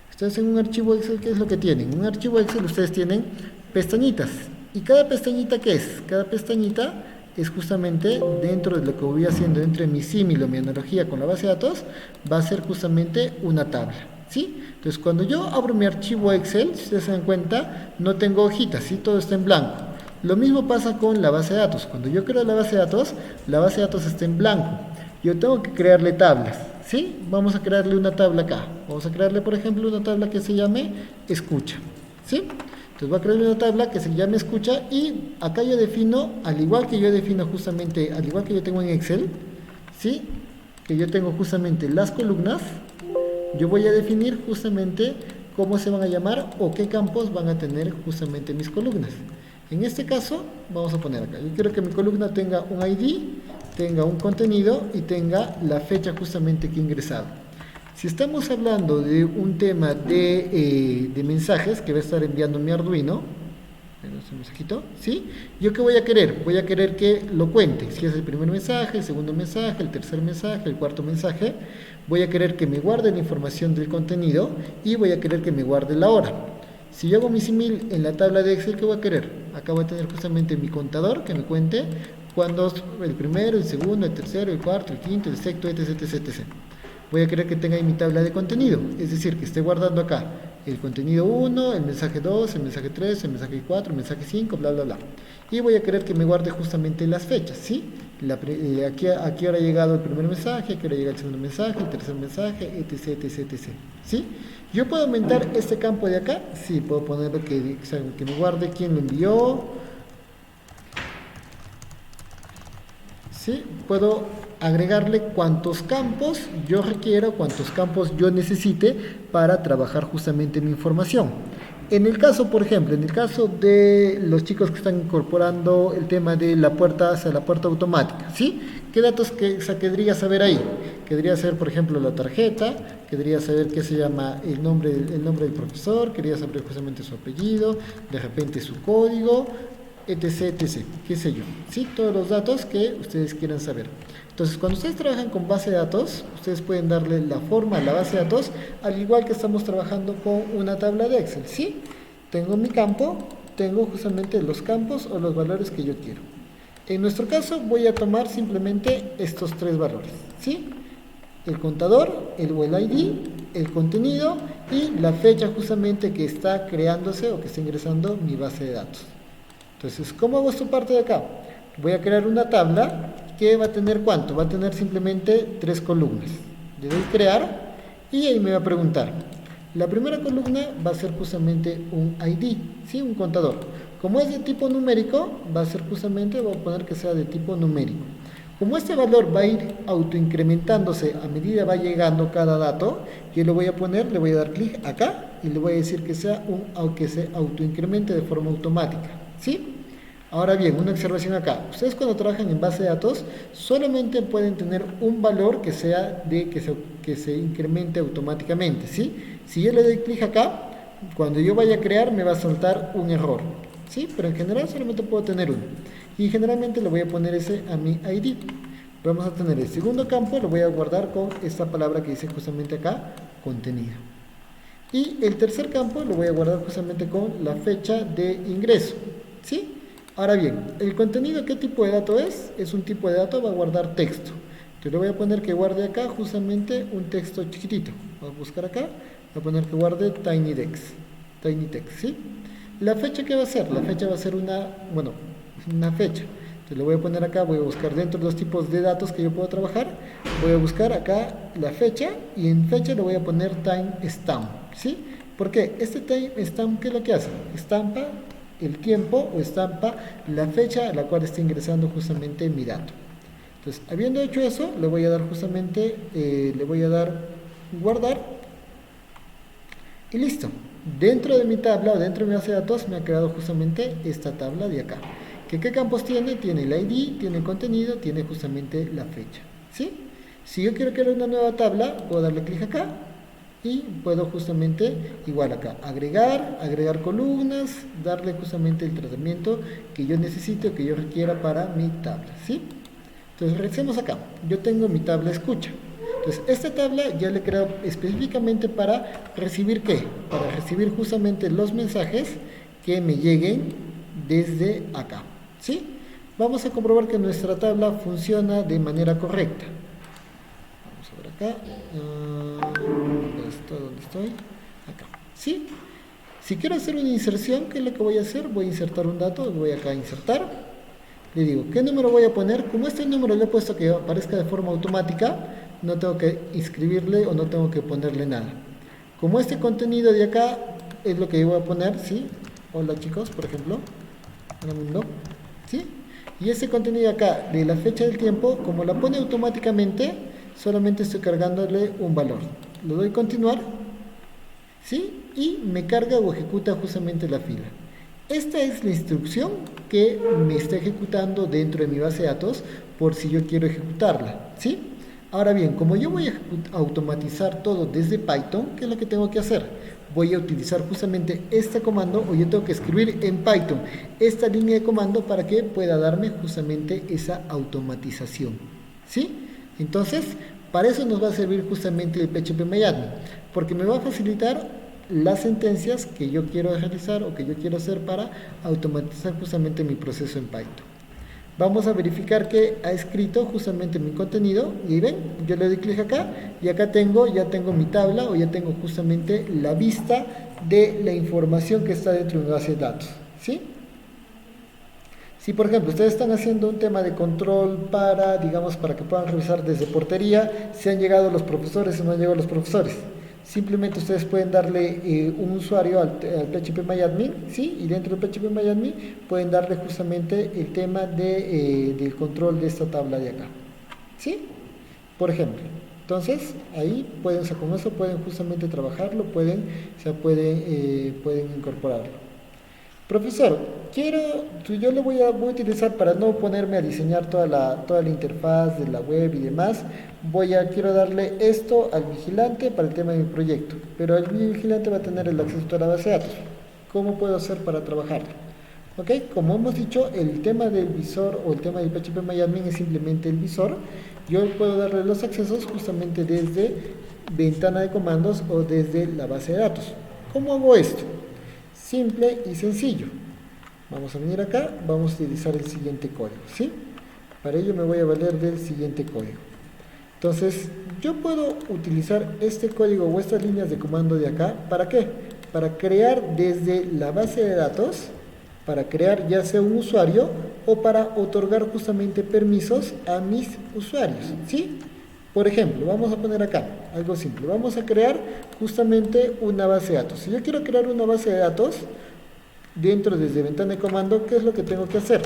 Ustedes en un archivo Excel, ¿qué es lo que tienen? En un archivo Excel ustedes tienen pestañitas. ¿Y cada pestañita qué es? Cada pestañita es justamente dentro de lo que voy haciendo, entre mi símil o mi analogía con la base de datos, va a ser justamente una tabla, ¿sí? Entonces cuando yo abro mi archivo Excel, si ustedes se dan cuenta, no tengo hojitas, ¿sí? Todo está en blanco. Lo mismo pasa con la base de datos. Cuando yo creo la base de datos está en blanco. Yo tengo que crearle tablas, ¿sí? Vamos a crearle una tabla acá. Vamos a crearle, por ejemplo, una tabla que se llame escucha, ¿sí? Entonces voy a crear una tabla que se llame escucha y acá yo defino, al igual que yo defino justamente, al igual que yo tengo en Excel, ¿sí? Que yo tengo justamente las columnas, yo voy a definir justamente cómo se van a llamar o qué campos van a tener justamente mis columnas. En este caso, vamos a poner acá, yo quiero que mi columna tenga un ID, tenga un contenido y tenga la fecha justamente que he ingresado. Si estamos hablando de un tema de mensajes que va a estar enviando mi Arduino, ese mensajito, ¿sí? ¿Yo qué voy a querer? Voy a querer que lo cuente, si es el primer mensaje, el segundo mensaje, el tercer mensaje, el cuarto mensaje. Voy a querer que me guarde la información del contenido y voy a querer que me guarde la hora. Si yo hago mi símil en la tabla de Excel, ¿qué voy a querer? Acá voy a tener justamente mi contador que me cuente cuándo el primero, el segundo, el tercero, el cuarto, el quinto, el sexto, etc, etc, etc. Voy a querer que tenga ahí mi tabla de contenido, es decir, que esté guardando acá el contenido 1, el mensaje 2, el mensaje 3, el mensaje 4, el mensaje 5, bla, bla, bla. Y voy a querer que me guarde justamente las fechas, ¿sí? A qué hora ha llegado el primer mensaje, a qué hora llega el segundo mensaje, el tercer mensaje, etc, etc, etc. ¿Sí? ¿Yo puedo aumentar este campo de acá? Sí, puedo ponerlo que me guarde quién lo envió. ¿Sí? Puedo agregarle cuantos campos yo requiera, cuantos campos yo necesite para trabajar justamente mi información. En el caso, por ejemplo, en el caso de los chicos que están incorporando el tema de la puerta hacia la puerta automática, ¿sí? ¿Qué datos querría saber ahí? Querría saber, por ejemplo, la tarjeta, querría saber qué se llama el nombre del profesor, quería saber justamente su apellido, de repente su código, etc, etc, qué sé yo, ¿sí? Todos los datos que ustedes quieran saber. Entonces, cuando ustedes trabajan con base de datos, ustedes pueden darle la forma a la base de datos, al igual que estamos trabajando con una tabla de Excel, ¿sí? Tengo mi campo, tengo justamente los campos o los valores que yo quiero. En nuestro caso, voy a tomar simplemente estos tres valores, ¿sí? El contador, el ID, el contenido y la fecha justamente que está creándose o que está ingresando mi base de datos. Entonces, ¿cómo hago esta parte de acá? Voy a crear una tabla que va a tener ¿cuánto? Va a tener simplemente 3 columnas, Le doy crear y ahí me va a preguntar. La primera columna va a ser justamente un ID, ¿sí? Un contador. Como es de tipo numérico, va a ser justamente, voy a poner que sea de tipo numérico. Como este valor va a ir autoincrementándose a medida va llegando cada dato, yo le voy a poner, le voy a dar clic acá y le voy a decir que sea que se autoincremente de forma automática, ¿sí? Ahora bien, una observación acá. Ustedes cuando trabajan en base de datos solamente pueden tener un valor que sea que se incremente automáticamente, ¿sí? Si yo le doy clic acá, cuando yo vaya a crear me va a saltar un error, ¿sí? Pero en general solamente puedo tener uno. Y generalmente le voy a poner ese a mi ID. Vamos a tener el segundo campo, lo voy a guardar con esta palabra que dice justamente acá, contenido. Y el tercer campo lo voy a guardar justamente con la fecha de ingreso, ¿sí? Ahora bien, el contenido, ¿qué tipo de dato es? Es un tipo de dato, va a guardar texto. Entonces le voy a poner que guarde acá justamente un texto chiquitito. Voy a buscar acá, voy a poner que guarde tiny text, ¿sí? La fecha, ¿qué va a ser? La fecha va a ser una fecha. Entonces le voy a poner acá, voy a buscar dentro de los tipos de datos que yo puedo trabajar, voy a buscar acá la fecha y en fecha le voy a poner timestamp, ¿sí? ¿Por qué? Este timestamp, ¿qué es lo que hace? Estampa el tiempo o estampa la fecha a la cual está ingresando justamente mi dato. Entonces, habiendo hecho eso, le voy a dar justamente, le voy a dar guardar y listo. Dentro de mi tabla o dentro de mi base de datos me ha creado justamente esta tabla de acá. ¿Qué campos tiene? Tiene el ID, tiene el contenido, tiene justamente la fecha, ¿sí? Si yo quiero crear una nueva tabla, puedo darle clic acá y puedo justamente, igual acá, agregar columnas, darle justamente el tratamiento que yo necesite o que yo requiera para mi tabla, ¿sí? Entonces, regresemos acá. Yo tengo mi tabla escucha. Entonces, esta tabla ya le he creado específicamente para recibir ¿qué? Para recibir justamente los mensajes que me lleguen desde acá, ¿sí? Vamos a comprobar que nuestra tabla funciona de manera correcta. Vamos a ver acá. ¿Dónde estoy? Acá, ¿sí? Si quiero hacer una inserción, ¿qué es lo que voy a hacer? Voy a insertar un dato, voy acá a insertar. Le digo, ¿qué número voy a poner? Como este número le he puesto que aparezca de forma automática, no tengo que inscribirle o no tengo que ponerle nada. Como este contenido de acá es lo que yo voy a poner, ¿sí? Hola chicos, por ejemplo. Hola mundo, ¿sí? Y ese contenido acá de la fecha del tiempo, como la pone automáticamente, solamente estoy cargándole un valor. Le doy continuar, ¿sí? Y me carga o ejecuta justamente la fila. Esta es la instrucción que me está ejecutando dentro de mi base de datos por si yo quiero ejecutarla, ¿sí? Ahora bien, como yo voy a automatizar todo desde Python, ¿qué es lo que tengo que hacer? Voy a utilizar justamente este comando o yo tengo que escribir en Python esta línea de comando para que pueda darme justamente esa automatización, ¿sí? Entonces, para eso nos va a servir justamente el PHP-MyAdmin, porque me va a facilitar las sentencias que yo quiero realizar o que yo quiero hacer para automatizar justamente mi proceso en Python. Vamos a verificar que ha escrito justamente mi contenido y ven, yo le doy clic acá y acá ya tengo mi tabla o ya tengo justamente la vista de la información que está dentro de mi base de datos, ¿sí? Si por ejemplo ustedes están haciendo un tema de control para, digamos, para que puedan revisar desde portería si han llegado los profesores o no han llegado los profesores, simplemente ustedes pueden darle un usuario al PHP-MyAdmin, ¿sí? Y dentro del PHP-MyAdmin pueden darle justamente el tema del control de esta tabla de acá, ¿sí? Por ejemplo, entonces ahí pueden, o sea, con eso pueden justamente trabajarlo, pueden incorporarlo. Profesor, yo lo voy a utilizar para no ponerme a diseñar toda la interfaz de la web y demás. Quiero darle esto al vigilante para el tema de mi proyecto, pero el vigilante va a tener el acceso a toda la base de datos. ¿Cómo puedo hacer para trabajarlo? ¿Ok? Como hemos dicho, el tema del visor o el tema del PHP-MyAdmin es simplemente el visor. Yo puedo darle los accesos justamente desde ventana de comandos o desde la base de datos. ¿Cómo hago esto? Simple y sencillo. Vamos a venir acá, vamos a utilizar el siguiente código, ¿sí? Para ello me voy a valer del siguiente código. Entonces, yo puedo utilizar este código o estas líneas de comando de acá, ¿para qué? Para crear desde la base de datos, para crear ya sea un usuario o para otorgar justamente permisos a mis usuarios, ¿sí? Por ejemplo, vamos a poner acá algo simple. Vamos a crear justamente una base de datos. Si yo quiero crear una base de datos dentro desde ventana de comando, ¿qué es lo que tengo que hacer?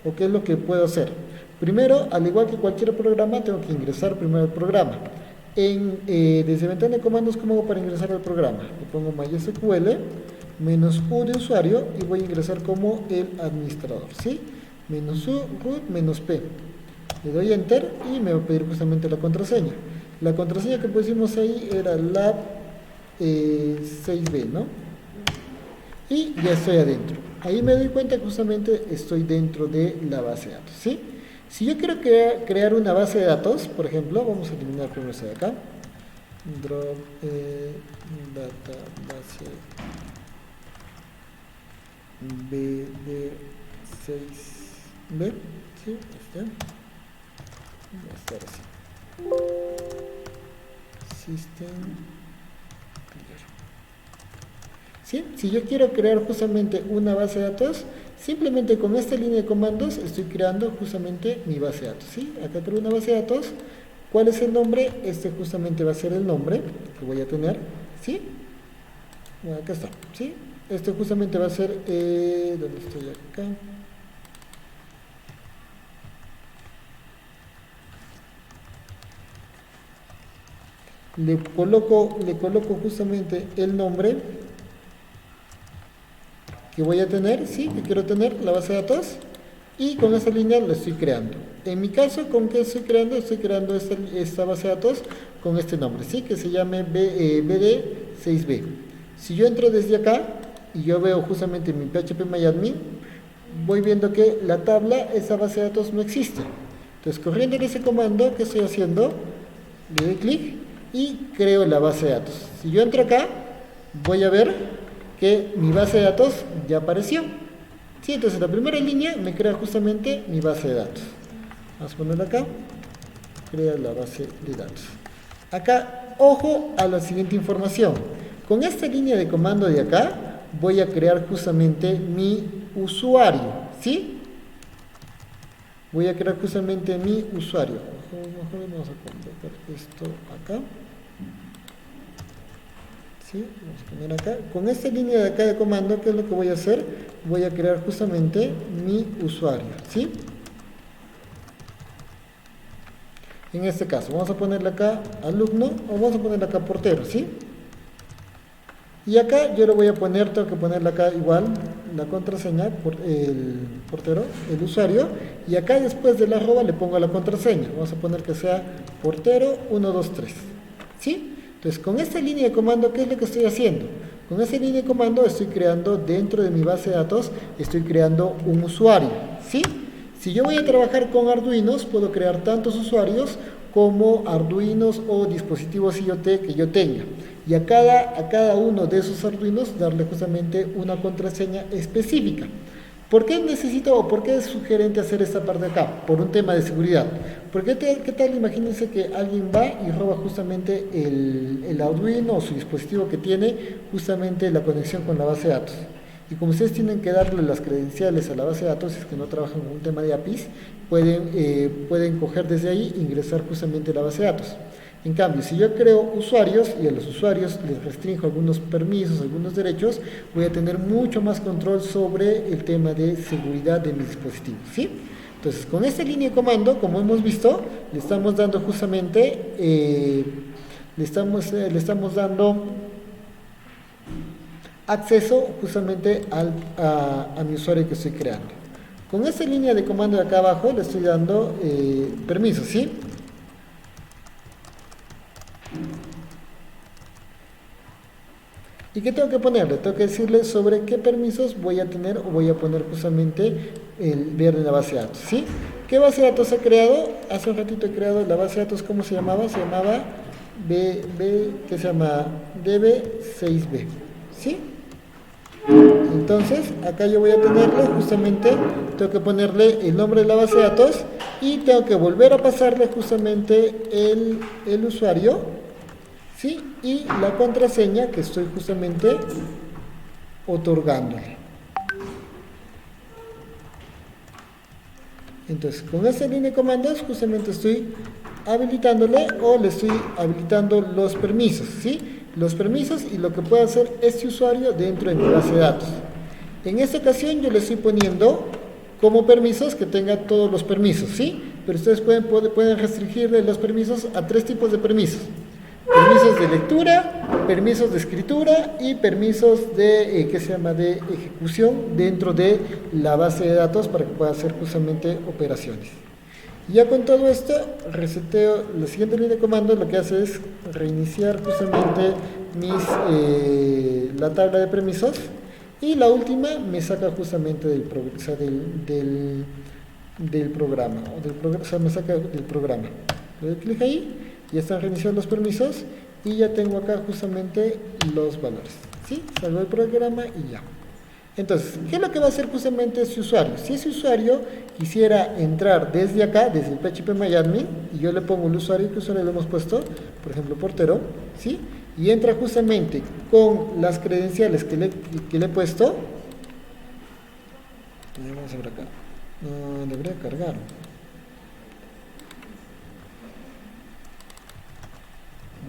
¿O qué es lo que puedo hacer? Primero, al igual que cualquier programa, tengo que ingresar primero al programa. Desde ventana de comandos, ¿cómo hago para ingresar al programa? Le pongo MySQL -u de usuario y voy a ingresar como el administrador, ¿sí? -u, root, -p. Le doy enter y me va a pedir justamente la contraseña. La contraseña que pusimos ahí era lab 6b, ¿no? Y ya estoy adentro. Ahí me doy cuenta que justamente estoy dentro de la base de datos, ¿sí? Si yo quiero crear una base de datos, por ejemplo, vamos a eliminar primero esta de acá. Drop data base BD6B, ¿sí? Va a estar así. System clear. ¿Sí? Si yo quiero crear justamente una base de datos, simplemente con esta línea de comandos estoy creando justamente mi base de datos, ¿sí? Acá creo una base de datos. ¿Cuál es el nombre? Este justamente va a ser el nombre que voy a tener, ¿sí? Bueno, acá está, ¿sí? Este justamente va a ser, ¿dónde estoy acá? Le coloco justamente el nombre que voy a tener, ¿sí? Que quiero tener, la base de datos, y con esa línea la estoy creando. En mi caso, ¿con qué estoy creando? Estoy creando esta base de datos con este nombre, ¿sí? Que se llame BD6B. Si yo entro desde acá y yo veo justamente mi phpMyAdmin, voy viendo que la tabla, esa base de datos no existe. Entonces, corriendo en ese comando, ¿qué estoy haciendo? Le doy clic y creo la base de datos. Si yo entro acá, voy a ver que mi base de datos ya apareció. Sí, entonces la primera línea me crea justamente mi base de datos. Vamos a ponerla acá, crea la base de datos. Acá, ojo a la siguiente información. Con esta línea de comando de acá, voy a crear justamente mi usuario, ¿sí? Voy a crear justamente mi usuario. Mejor vamos a colocar esto acá. ¿Sí? Vamos a poner acá. Con esta línea de acá de comando, ¿qué es lo que voy a hacer? Voy a crear justamente mi usuario, ¿sí? En este caso, vamos a ponerle acá alumno o vamos a ponerle acá portero, ¿sí? Y acá yo le voy a poner, tengo que ponerle acá igual la contraseña, el portero, el usuario, y acá después de la arroba le pongo la contraseña. Vamos a poner que sea portero 123, ¿sí? Entonces, con esta línea de comando, ¿qué es lo que estoy haciendo? Con esta línea de comando estoy creando dentro de mi base de datos, estoy creando un usuario, ¿sí? Si yo voy a trabajar con Arduinos, puedo crear tantos usuarios como Arduinos o dispositivos IoT que yo tenga. Y a cada uno de esos Arduinos darle justamente una contraseña específica. ¿Por qué necesito o por qué es sugerente hacer esta parte de acá? Por un tema de seguridad. Porque ¿qué tal? Imagínense que alguien va y roba justamente el Arduino o su dispositivo que tiene justamente la conexión con la base de datos. Y como ustedes tienen que darle las credenciales a la base de datos, si es que no trabajan con un tema de APIs, pueden coger desde ahí e ingresar justamente a la base de datos. En cambio, si yo creo usuarios y a los usuarios les restringo algunos permisos, algunos derechos, voy a tener mucho más control sobre el tema de seguridad de mis dispositivos, ¿sí? Entonces, con esta línea de comando, como hemos visto, le estamos dando justamente, le estamos dando acceso justamente a mi usuario que estoy creando. Con esta línea de comando de acá abajo le estoy dando permisos, ¿sí? ¿Y qué tengo que ponerle? Tengo que decirle sobre qué permisos voy a tener o voy a poner justamente el ver en la base de datos, ¿sí? ¿Qué base de datos he creado? Hace un ratito he creado la base de datos, ¿cómo se llamaba? Se llamaba DB6B, ¿sí? Entonces, acá yo voy a tenerle justamente, tengo que ponerle el nombre de la base de datos y tengo que volver a pasarle justamente el usuario, ¿sí? Y la contraseña que estoy justamente otorgándole. Entonces, con esta línea de comandos justamente estoy habilitándole o le estoy habilitando los permisos, ¿sí? Los permisos y lo que puede hacer este usuario dentro de mi base de datos. En esta ocasión yo le estoy poniendo como permisos que tenga todos los permisos, ¿sí? Pero ustedes pueden restringirle los permisos a 3 tipos de permisos. Permisos de lectura, permisos de escritura y permisos de, ¿qué se llama?, de ejecución dentro de la base de datos para que pueda hacer justamente operaciones. Y ya con todo esto, reseteo la siguiente línea de comando, lo que hace es reiniciar justamente la tabla de permisos. Y la última me saca justamente del programa, o sea, me saca del programa. Le doy clic ahí, ya están reiniciados los permisos y ya tengo acá justamente los valores. ¿Sí? Salvo el programa y ya. Entonces, ¿qué es lo que va a hacer justamente ese usuario? Si ese usuario quisiera entrar desde acá, desde el PHPMyAdmin, y yo le pongo el usuario, ¿qué usuario le hemos puesto? Por ejemplo, portero, ¿sí? Y entra justamente con las credenciales que le he puesto. Vamos a ver acá. No, debería cargar.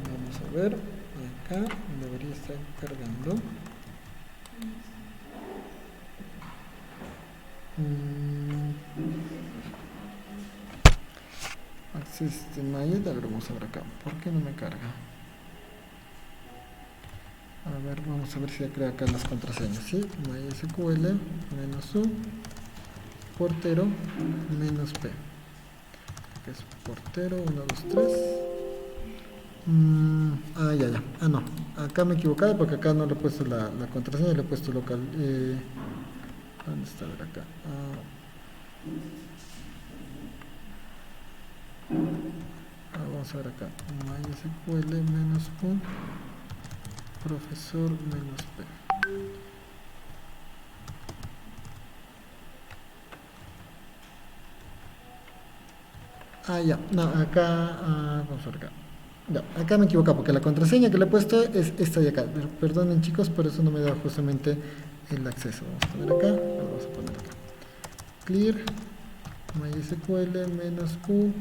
Vamos a ver. Acá debería estar cargando. Access to MyAdmin. A ver, vamos a ver acá. ¿Por qué no me carga? A ver, vamos a ver si ya crea acá las contraseñas, ¿sí? MySQL, -u, portero, -p. Que es portero, 1, 2, 3. Ya. Ah, no. Acá me he equivocado porque acá no le he puesto la contraseña, le he puesto local. ¿Dónde está? A ver acá. Vamos a ver acá. MySQL, -u. Profesor -p. Ya. No, acá. Vamos a ver acá. Ya, acá me he equivocado porque la contraseña que le he puesto es esta de acá. Perdonen, chicos, pero eso no me da justamente el acceso. Vamos a poner acá. Vamos a poner acá. Clear. MySQL -u.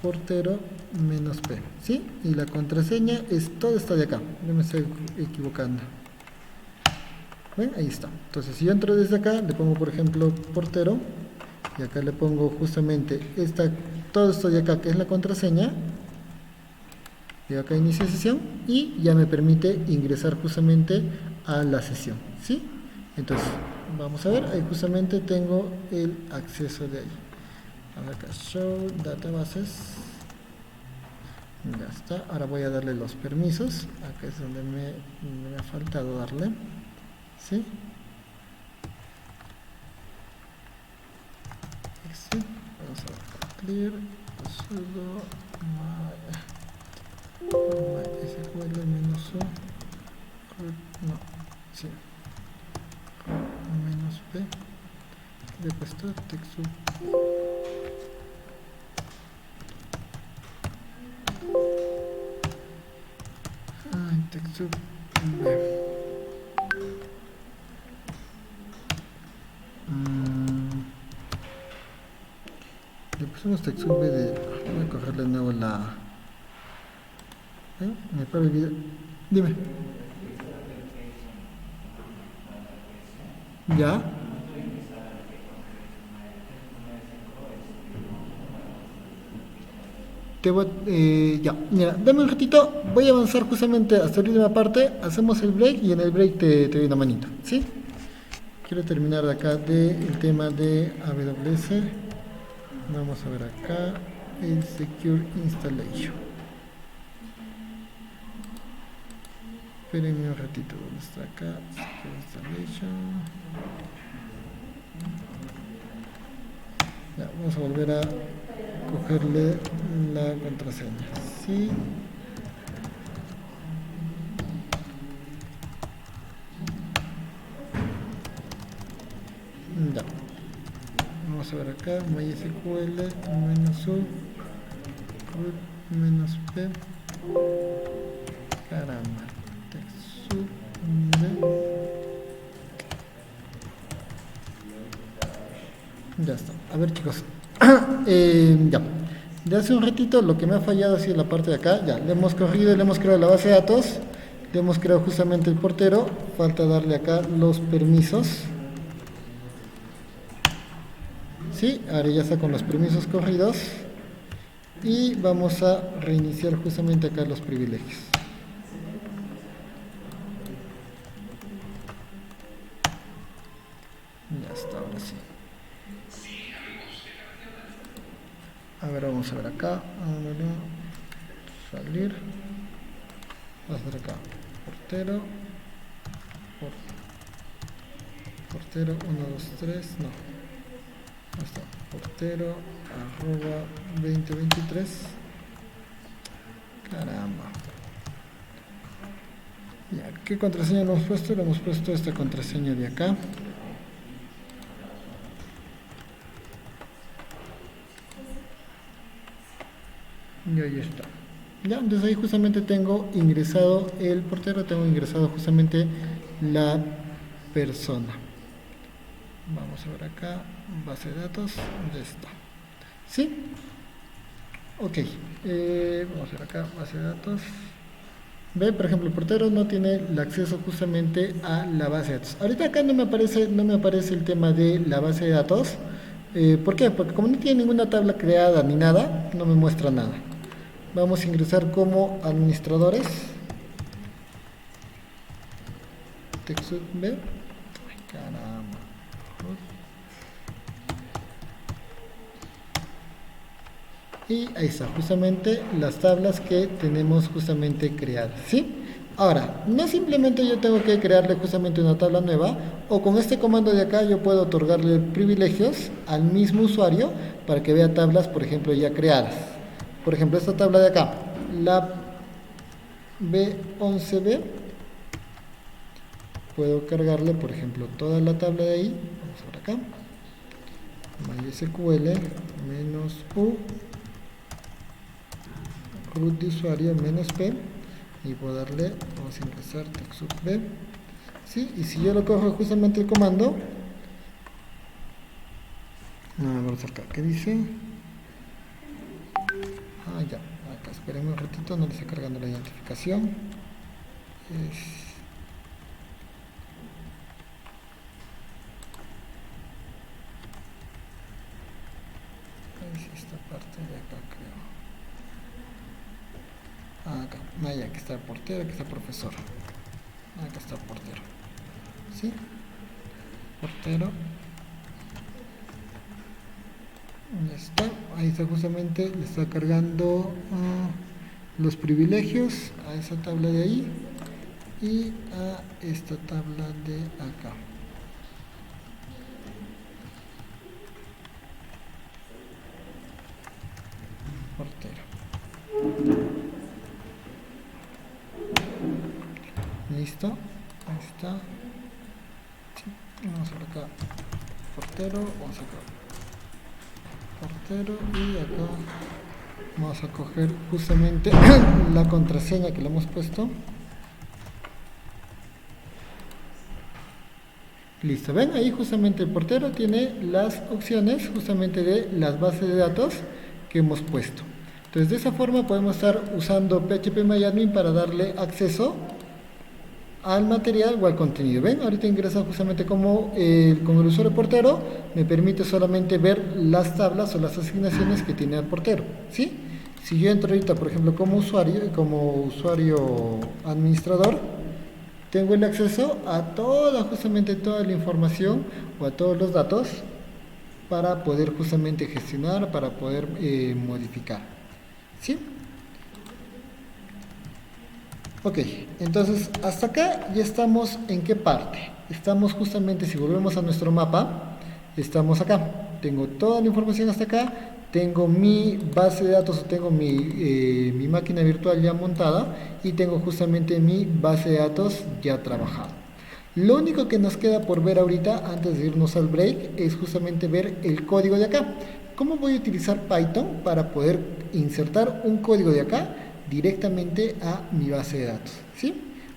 Portero -p, ¿sí? Y la contraseña es toda esta de acá. No me estoy equivocando. ¿Ven? Ahí está. Entonces, si yo entro desde acá, le pongo, por ejemplo, portero. Y acá le pongo justamente todo esto de acá, que es la contraseña. Y acá inicio sesión. Y ya me permite ingresar justamente a la sesión, ¿sí? Entonces, vamos a ver. Ahí justamente tengo el acceso de ahí. Acá show databases, ya está. Ahora voy a darle los permisos. Acá es donde me ha faltado darle, ¿sí? Exit. Vamos a ver. Clear sudo MySQL -u no, sí, -p. Le he puesto textbook. TechSoup B. Le pusimos TechSoup B de. Voy a cogerle de nuevo la. Me paro el video. Dime. ¿Ya? Ya, mira, dame un ratito, voy a avanzar justamente hasta la última parte, hacemos el break y en el break te doy una manito, ¿sí? Quiero terminar de acá del tema de AWS. Vamos a ver acá el Secure Installation. Espérenme un ratito, ¿dónde está acá? Secure Installation. Ya, vamos a volver a cogerle la contraseña, sí. Ya, vamos a ver acá MySQL -u -p. Caramba, TechSoup ya está. A ver, chicos. Ya. De hace un ratito lo que me ha fallado ha sido la parte de acá. Ya, le hemos corrido, le hemos creado la base de datos, le hemos creado justamente el portero. Falta darle acá los permisos. Sí, ahora ya está con los permisos corridos. Y vamos a reiniciar justamente acá los privilegios. Ya está, ahora sí. A ver, vamos a ver acá. Salir. Vamos a ver acá. Portero. Portero 1, 2, 3. No. Ahí está. Portero arroba 2023. Caramba. Ya, ¿qué contraseña le hemos puesto? Le hemos puesto esta contraseña de acá. Y ahí está. Ya, entonces ahí justamente tengo ingresado el portero, tengo ingresado justamente la persona. Vamos a ver acá, base de datos, ya está. ¿Sí? Ok, vamos a ver acá, base de datos. Ve, por ejemplo, el portero no tiene el acceso justamente a la base de datos. Ahorita acá no me aparece el tema de la base de datos. ¿Por qué? Porque como no tiene ninguna tabla creada ni nada, no me muestra nada. Vamos a ingresar como administradores. TechSoup B. Ay, caramba. Y ahí está, justamente las tablas que tenemos justamente creadas, ¿sí? Ahora, no simplemente yo tengo que crearle justamente una tabla nueva, o con este comando de acá yo puedo otorgarle privilegios al mismo usuario para que vea tablas, por ejemplo, ya creadas. Por ejemplo, esta tabla de acá, la B11B, puedo cargarle, por ejemplo, toda la tabla de ahí. Vamos a ver acá, MySQL -u root de usuario -p, y puedo darle, vamos a ingresar TechSoup B, ¿sí? Y si yo lo cojo justamente el comando, vamos a ver acá, ¿qué dice? Ya, acá esperen un ratito, no le está cargando la identificación. Es esta parte de acá, creo. Acá, ya que está el portero, aquí está el profesor. Acá está el portero. ¿Sí? Portero. Ya está, ahí está justamente, le está cargando los privilegios a esa tabla de ahí y a esta tabla de acá. Portero. Listo, ahí está. Sí, vamos a ver acá. Portero, vamos acá. Portero, y acá vamos a coger justamente la contraseña que le hemos puesto. Listo, ven, ahí justamente el portero tiene las opciones justamente de las bases de datos que hemos puesto. Entonces de esa forma podemos estar usando PHPMyAdmin para darle acceso al material o al contenido. Ven, ahorita ingresa justamente como con el usuario portero, me permite solamente ver las tablas o las asignaciones que tiene el portero, ¿sí? Si yo entro ahorita, por ejemplo, como usuario administrador, tengo el acceso a justamente toda la información o a todos los datos para poder justamente gestionar, para poder modificar, ¿sí? Ok, entonces hasta acá ya estamos en qué parte. Estamos justamente, si volvemos a nuestro mapa, estamos acá. Tengo toda la información hasta acá, tengo mi base de datos, tengo mi máquina virtual ya montada y tengo justamente mi base de datos ya trabajada. Lo único que nos queda por ver ahorita, antes de irnos al break, es justamente ver el código de acá. ¿Cómo voy a utilizar Python para poder insertar un código de acá directamente a mi base de datos? ¿Sí?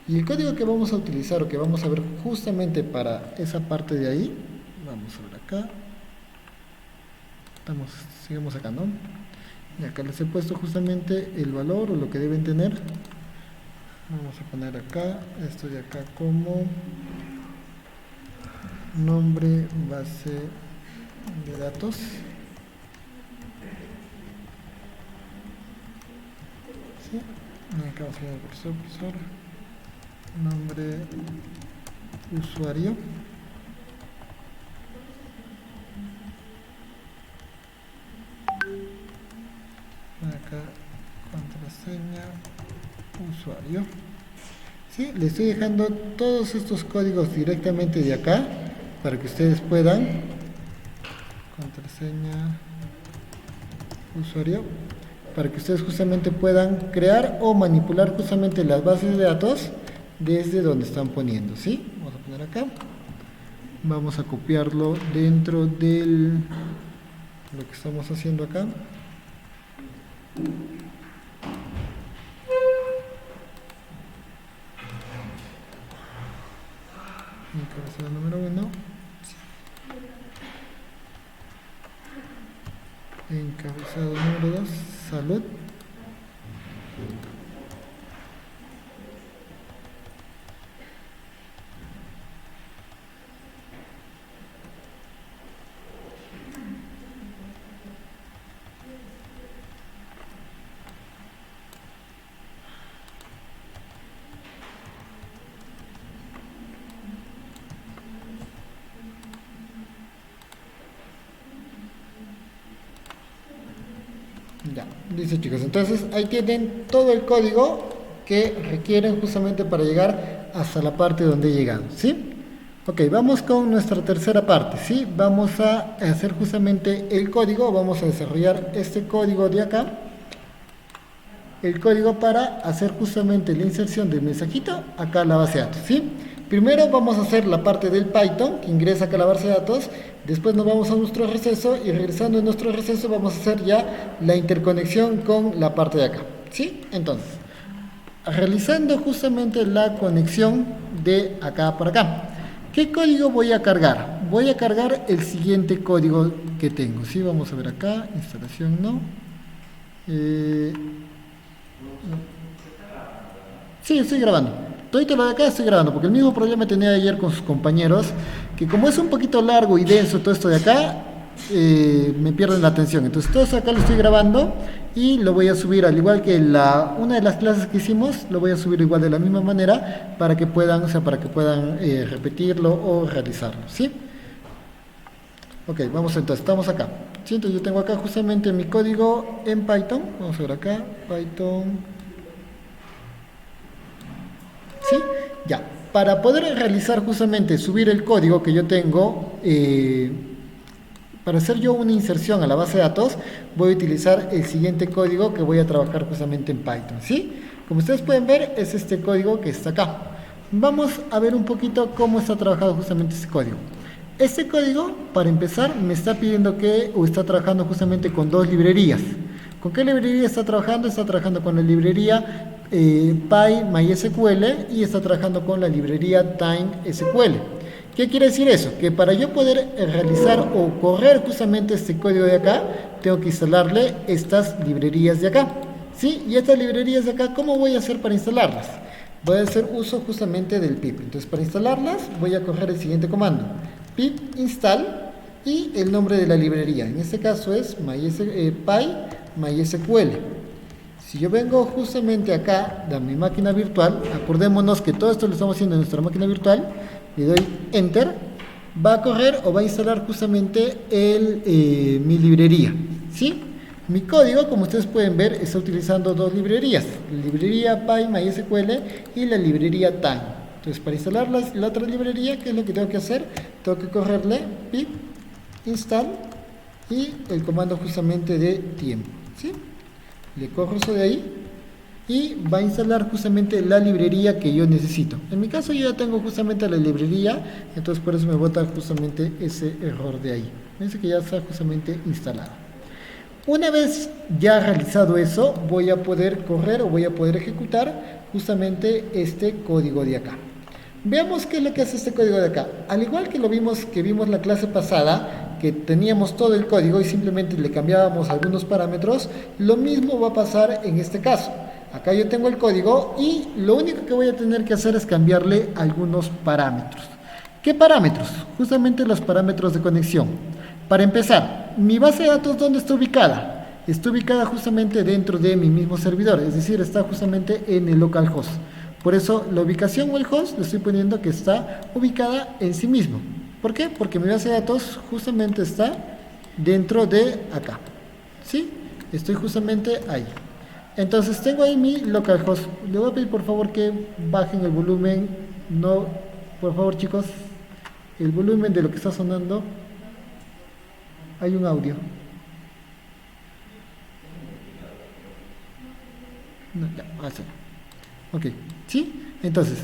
Y el código que vamos a utilizar o que vamos a ver justamente para esa parte de ahí, vamos a ver acá, seguimos acá, ¿no? Y acá les he puesto justamente el valor o lo que deben tener. Vamos a poner acá, esto de acá como nombre base de datos. ¿Sí? Acá vamos a poner profesor, nombre usuario. Acá contraseña usuario. ¿Sí? Les estoy dejando todos estos códigos directamente de acá para que ustedes puedan contraseña usuario, para que ustedes justamente puedan crear o manipular justamente las bases de datos desde donde están poniendo. ¿Sí? Vamos a poner acá, vamos a copiarlo dentro del lo que estamos haciendo acá. Encabezado número 1, encabezado número 2, salud. Ya, dice chicos, entonces ahí tienen todo el código que requieren justamente para llegar hasta la parte donde llegan, ¿sí? Ok, vamos con nuestra tercera parte, ¿sí? Vamos a hacer justamente el código, vamos a desarrollar este código de acá, el código para hacer justamente la inserción del mensajito acá a la base de datos, ¿sí? Primero vamos a hacer la parte del Python que ingresa acá a la base de datos, después nos vamos a nuestro receso y regresando a nuestro receso vamos a hacer ya la interconexión con la parte de acá, ¿sí? Entonces, realizando justamente la conexión de acá por acá, ¿qué código voy a cargar? Voy a cargar el siguiente código que tengo, ¿sí? Vamos a ver acá, instalación no. Sí, estoy grabando. Todo lo de acá estoy grabando, porque el mismo problema tenía ayer con sus compañeros, que como es un poquito largo y denso todo esto de acá, me pierden la atención. Entonces todo esto acá lo estoy grabando y lo voy a subir, al igual que una de las clases que hicimos, lo voy a subir igual de la misma manera, para que puedan, repetirlo o realizarlo, ¿sí? Ok, vamos entonces, estamos acá. ¿Sí? Entonces yo tengo acá justamente mi código en Python. Vamos a ver acá, Python. ¿Sí? Ya, para poder realizar justamente, subir el código que yo tengo, para hacer yo una inserción a la base de datos, voy a utilizar el siguiente código que voy a trabajar justamente en Python, ¿sí? Como ustedes pueden ver, es este código que está acá. Vamos a ver un poquito cómo está trabajado justamente este código. Este código, para empezar, me está pidiendo está trabajando justamente con dos librerías. ¿Con qué librería está trabajando? Está trabajando con la librería PyMySQL y está trabajando con la librería TimeSQL. ¿Qué quiere decir eso? Que para yo poder realizar o correr justamente este código de acá, tengo que instalarle estas librerías de acá, ¿sí? Y estas librerías de acá, ¿cómo voy a hacer para instalarlas? Voy a hacer uso justamente del pip. Entonces, para instalarlas, voy a coger el siguiente comando: pip install y el nombre de la librería. En este caso es PyMySQL. Si yo vengo justamente acá de mi máquina virtual, acordémonos que todo esto lo estamos haciendo en nuestra máquina virtual, le doy Enter, va a correr o va a instalar justamente mi librería, ¿sí? Mi código, como ustedes pueden ver, está utilizando dos librerías, la librería PyMySQL y la librería Time. Entonces, para instalar la otra librería, ¿qué es lo que tengo que hacer? Tengo que correrle pip install y el comando justamente de tiempo, ¿sí? Le corro eso de ahí y va a instalar justamente la librería que yo necesito. En mi caso yo ya tengo justamente la librería, entonces por eso me bota justamente ese error de ahí. Fíjense que ya está justamente instalada. Una vez ya realizado eso, voy a poder correr o voy a poder ejecutar justamente este código de acá. Veamos qué es lo que hace este código de acá. Al igual que vimos la clase pasada, que teníamos todo el código y simplemente le cambiábamos algunos parámetros, lo mismo va a pasar en este caso. Acá yo tengo el código y lo único que voy a tener que hacer es cambiarle algunos parámetros. ¿Qué parámetros? Justamente los parámetros de conexión. Para empezar, mi base de datos, ¿dónde está ubicada? Está ubicada justamente dentro de mi mismo servidor, es decir, está justamente en el localhost. Por eso la ubicación o el host le estoy poniendo que está ubicada en sí mismo. ¿Por qué? Porque mi base de datos justamente está dentro de acá. ¿Sí? Estoy justamente ahí. Entonces tengo ahí mi localhost. Le voy a pedir por favor que bajen el volumen. No, por favor chicos, el volumen de lo que está sonando. Hay un audio. No, ya, así. Ok, ¿sí? Entonces,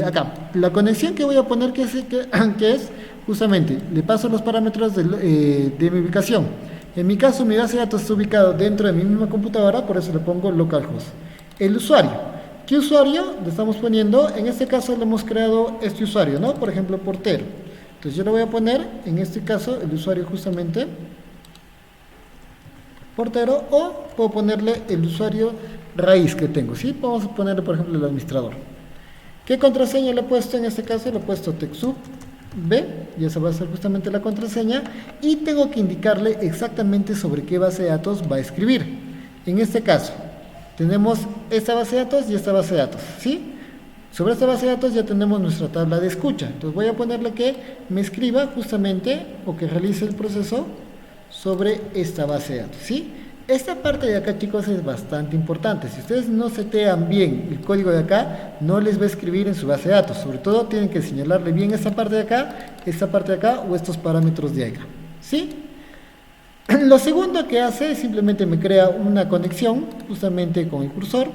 acá, la conexión que voy a poner que es justamente, le paso los parámetros de mi ubicación. En mi caso, mi base de datos está ubicado dentro de mi misma computadora, por eso le pongo localhost. El usuario. ¿Qué usuario le estamos poniendo? En este caso le hemos creado este usuario, ¿no? Por ejemplo, portero. Entonces yo le voy a poner, en este caso, el usuario justamente portero, o puedo ponerle el usuario raíz que tengo, ¿sí? Vamos a ponerle, por ejemplo, el administrador. ¿Qué contraseña le he puesto? En este caso le he puesto TechSoup B, y esa va a ser justamente la contraseña, y tengo que indicarle exactamente sobre qué base de datos va a escribir. En este caso, tenemos esta base de datos y esta base de datos, ¿sí? Sobre esta base de datos ya tenemos nuestra tabla de escucha, entonces voy a ponerle que me escriba justamente, o que realice el proceso sobre esta base de datos, ¿sí? Esta parte de acá, chicos, es bastante importante. Si ustedes no setean bien el código de acá, no les va a escribir en su base de datos. Sobre todo tienen que señalarle bien esta parte de acá o estos parámetros de acá, ¿sí? Lo segundo que hace es simplemente me crea una conexión justamente con el cursor,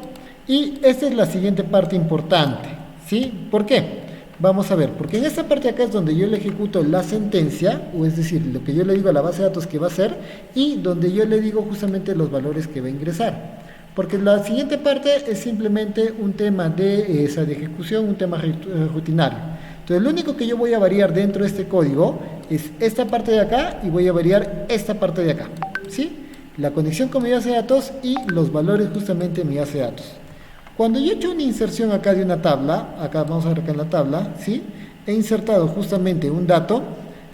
y esta es la siguiente parte importante, ¿sí? ¿Por qué? Vamos a ver, porque en esta parte de acá es donde yo le ejecuto la sentencia, o es decir, lo que yo le digo a la base de datos que va a hacer, y donde yo le digo justamente los valores que va a ingresar. Porque la siguiente parte es simplemente un tema de ejecución, un tema rutinario. Entonces, lo único que yo voy a variar dentro de este código es esta parte de acá, y voy a variar esta parte de acá, ¿sí? La conexión con mi base de datos y los valores justamente de mi base de datos. Cuando yo he hecho una inserción acá de una tabla, acá vamos a ver acá en la tabla, ¿sí? He insertado justamente un dato,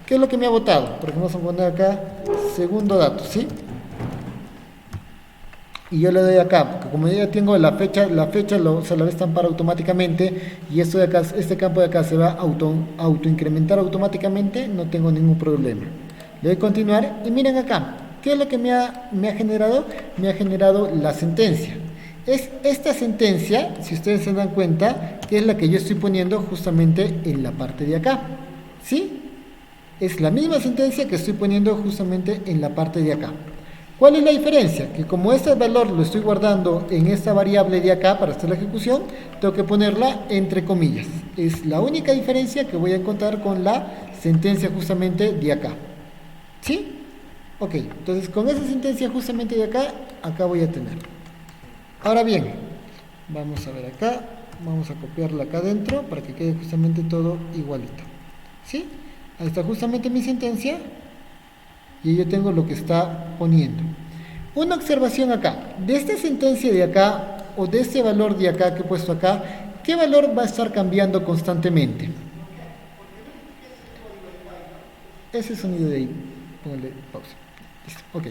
¿qué es lo que me ha botado? Por ejemplo, vamos a poner acá segundo dato, ¿sí? Y yo le doy acá, porque como ya tengo la fecha se la va a estampar automáticamente, y esto de acá, este campo de acá se va a autoincrementar automáticamente, no tengo ningún problema. Le doy a continuar, y miren acá, ¿qué es lo que me ha generado? Me ha generado la sentencia. Es esta sentencia, si ustedes se dan cuenta, que es la que yo estoy poniendo justamente en la parte de acá, ¿sí? Es la misma sentencia que estoy poniendo justamente en la parte de acá. ¿Cuál es la diferencia? Que como este valor lo estoy guardando en esta variable de acá para hacer la ejecución, tengo que ponerla entre comillas. Es la única diferencia que voy a encontrar con la sentencia justamente de acá, ¿sí? Ok, entonces con esa sentencia justamente de acá, acá voy a tener. Ahora bien, vamos a ver acá, vamos a copiarla acá adentro para que quede justamente todo igualito, ¿sí? Ahí está justamente mi sentencia, y yo tengo lo que está poniendo. Una observación acá, de esta sentencia de acá, o de este valor de acá que he puesto acá, ¿qué valor va a estar cambiando constantemente? Ese sonido de ahí, póngale pausa. Listo, ok.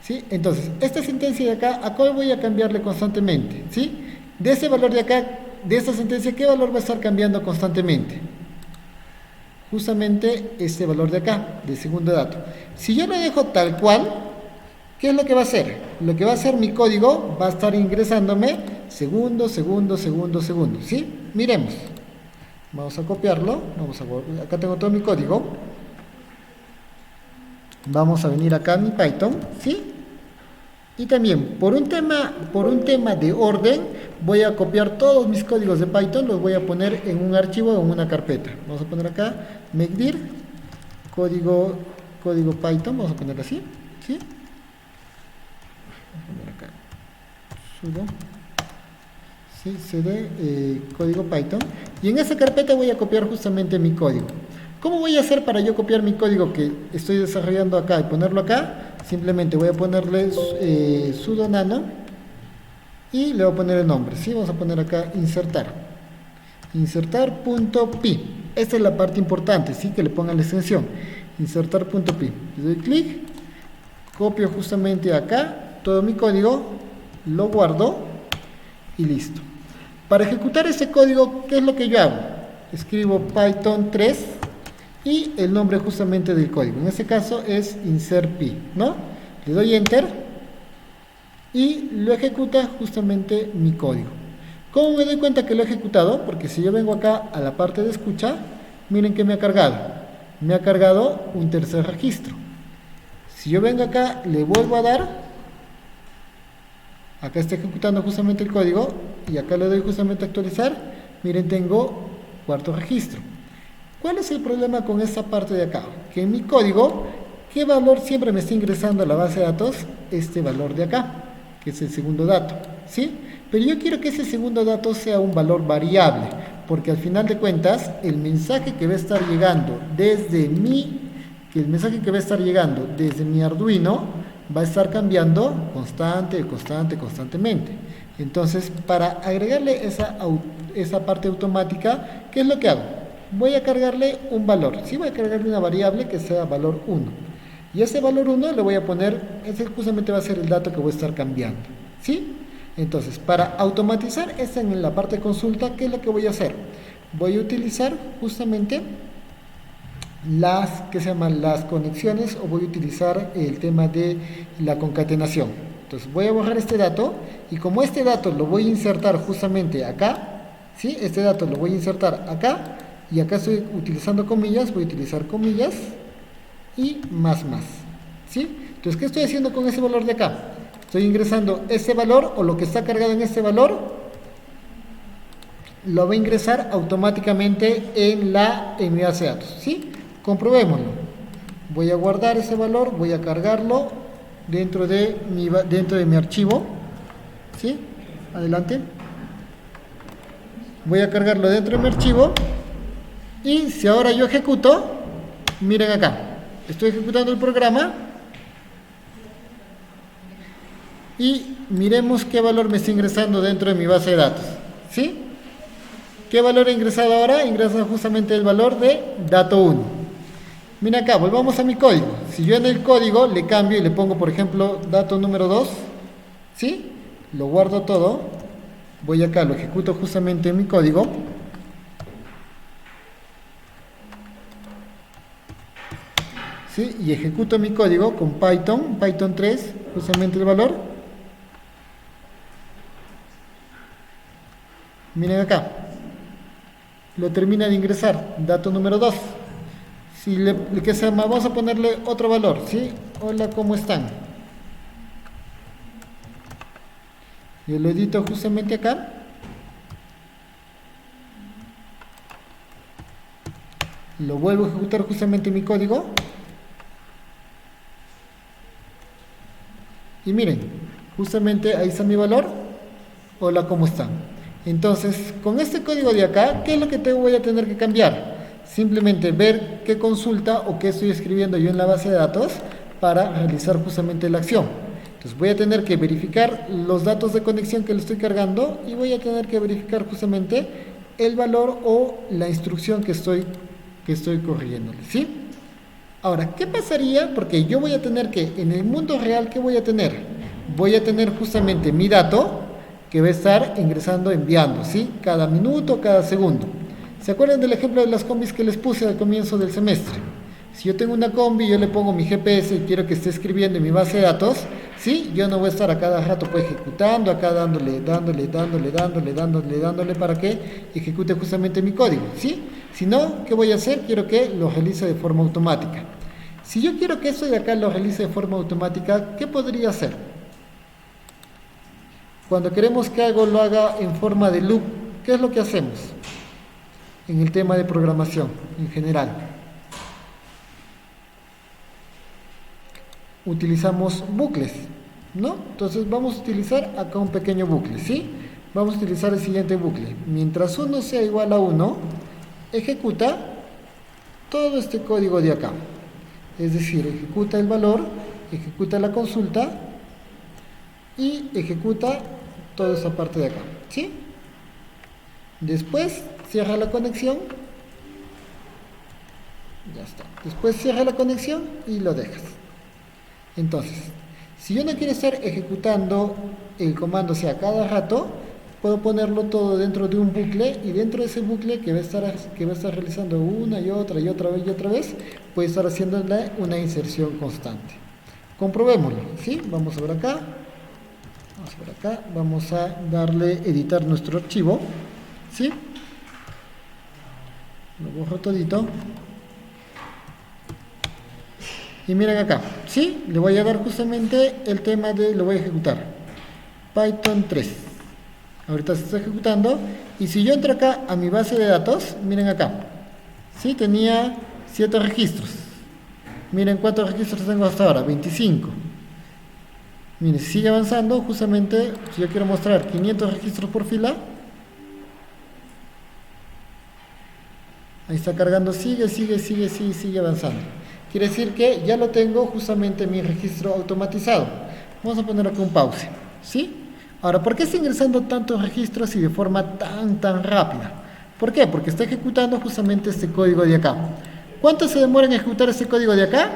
¿Sí? Entonces, esta sentencia de acá, ¿a cuál voy a cambiarle constantemente? ¿Sí? De ese valor de acá, de esta sentencia, ¿qué valor va a estar cambiando constantemente? Justamente este valor de acá, del segundo dato. Si yo lo dejo tal cual, ¿qué es lo que va a hacer? Lo que va a hacer mi código va a estar ingresándome segundo, ¿sí? Miremos. Vamos a copiarlo. Acá tengo todo mi código. Vamos a venir acá a mi Python, ¿sí? Y también, por un tema de orden, voy a copiar todos mis códigos de Python, los voy a poner en un archivo o en una carpeta. Vamos a poner acá, mkdir, código Python, vamos a poner así, ¿sí? Vamos a poner acá, sudo, ¿sí? cd, código Python, y en esa carpeta voy a copiar justamente mi código. ¿Cómo voy a hacer para yo copiar mi código que estoy desarrollando acá y ponerlo acá? Simplemente voy a ponerle sudo nano y le voy a poner el nombre, ¿sí? Vamos a poner acá insertar.py. Esta es la parte importante, ¿sí? Que le pongan la extensión, insertar.py. Le doy clic, copio justamente acá todo mi código, lo guardo y listo. Para ejecutar ese código, ¿qué es lo que yo hago? Escribo Python 3 y el nombre justamente del código. En este caso es insert.py, ¿no? Le doy enter y lo ejecuta justamente mi código. ¿Cómo me doy cuenta que lo he ejecutado? Porque si yo vengo acá a la parte de escucha, miren que me ha cargado. Me ha cargado un tercer registro. Si yo vengo acá, le vuelvo a dar, acá está ejecutando justamente el código y acá le doy justamente a actualizar, miren, tengo cuarto registro. ¿Cuál es el problema con esta parte de acá? Que en mi código, ¿qué valor siempre me está ingresando a la base de datos? Este valor de acá, que es el segundo dato, ¿sí? Pero yo quiero que ese segundo dato sea un valor variable, porque al final de cuentas, el mensaje que va a estar llegando desde mi Arduino va a estar cambiando constantemente. Entonces, para agregarle esa parte automática, ¿qué es lo que hago? Voy a cargarle un valor, sí, voy a cargarle una variable que sea valor 1. Y ese valor 1 le voy a poner, ese justamente va a ser el dato que voy a estar cambiando, ¿sí? Entonces, para automatizar esta en la parte de consulta, ¿qué es lo que voy a hacer? Voy a utilizar justamente las conexiones, o voy a utilizar el tema de la concatenación. Entonces voy a borrar este dato y como este dato lo voy a insertar justamente acá, ¿sí? Este dato lo voy a insertar acá y acá estoy utilizando comillas, voy a utilizar comillas y más, ¿sí? Entonces, ¿qué estoy haciendo con ese valor de acá? Estoy ingresando ese valor, o lo que está cargado en este valor lo va a ingresar automáticamente en mi base de datos, ¿sí? Comprobémoslo. Voy a guardar ese valor, voy a cargarlo dentro de mi archivo, ¿sí? Adelante. Voy a cargarlo dentro de mi archivo y si ahora yo ejecuto, miren acá, estoy ejecutando el programa y miremos qué valor me está ingresando dentro de mi base de datos, ¿sí? ¿Qué valor he ingresado ahora? Ingresa justamente el valor de dato 1. Mira acá, volvamos a mi código. Si yo en el código le cambio y le pongo, por ejemplo, dato número 2, ¿sí? Lo guardo todo. Voy acá, lo ejecuto justamente en mi código. ¿Sí? Y ejecuto mi código con Python 3, justamente el valor. Miren acá. Lo termina de ingresar, dato número 2. Si vamos a ponerle otro valor, ¿sí? Hola, ¿cómo están? Yo lo edito justamente acá. Lo vuelvo a ejecutar justamente mi código. Y miren, justamente ahí está mi valor. Hola, ¿cómo están? Entonces, con este código de acá, ¿qué es lo que voy a tener que cambiar? Simplemente ver qué consulta o qué estoy escribiendo yo en la base de datos para realizar justamente la acción. Entonces voy a tener que verificar los datos de conexión que le estoy cargando y voy a tener que verificar justamente el valor o la instrucción que estoy corrigiéndole, ¿sí? Ahora, ¿qué pasaría? Porque yo voy a tener que, en el mundo real, ¿qué voy a tener? Voy a tener justamente mi dato que va a estar ingresando, enviando, ¿sí? Cada minuto, cada segundo. ¿Se acuerdan del ejemplo de las combis que les puse al comienzo del semestre? Si yo tengo una combi, yo le pongo mi GPS y quiero que esté escribiendo en mi base de datos, ¿sí? Yo no voy a estar a cada rato pues ejecutando, acá dándole para que ejecute justamente mi código, ¿sí? Si no, ¿qué voy a hacer? Quiero que lo realice de forma automática. Si yo quiero que esto de acá lo realice de forma automática, ¿qué podría hacer? Cuando queremos que algo lo haga en forma de loop, ¿qué es lo que hacemos? En el tema de programación, en general. Utilizamos bucles, ¿no? Entonces vamos a utilizar acá un pequeño bucle, ¿sí? Vamos a utilizar el siguiente bucle. Mientras 1 sea igual a 1, ejecuta todo este código de acá. Es decir, ejecuta el valor, ejecuta la consulta y ejecuta toda esa parte de acá, ¿sí? Después cierra la conexión. Ya está. Después cierra la conexión y lo dejas. Entonces, si yo no quiero estar ejecutando el comando, o sea, cada rato, puedo ponerlo todo dentro de un bucle, y dentro de ese bucle que va a estar realizando una y otra vez, puede estar haciéndole una inserción constante. Comprobémoslo, ¿sí? Vamos a ver acá. Vamos a darle editar nuestro archivo, ¿sí? Lo borro todito. Y miren acá, ¿sí? Le voy a dar justamente el tema de, lo voy a ejecutar. Python 3. Ahorita se está ejecutando. Y si yo entro acá a mi base de datos, miren acá. ¿Sí? Tenía 7 registros. Miren cuántos registros tengo hasta ahora, 25. Miren, sigue avanzando. Justamente, si yo quiero mostrar 500 registros por fila. Ahí está cargando, sigue avanzando. Quiere decir que ya lo tengo justamente en mi registro automatizado. Vamos a poner acá un pause, ¿sí? Ahora, ¿por qué está ingresando tantos registros y de forma tan rápida? ¿Por qué? Porque está ejecutando justamente este código de acá. ¿Cuánto se demora en ejecutar este código de acá?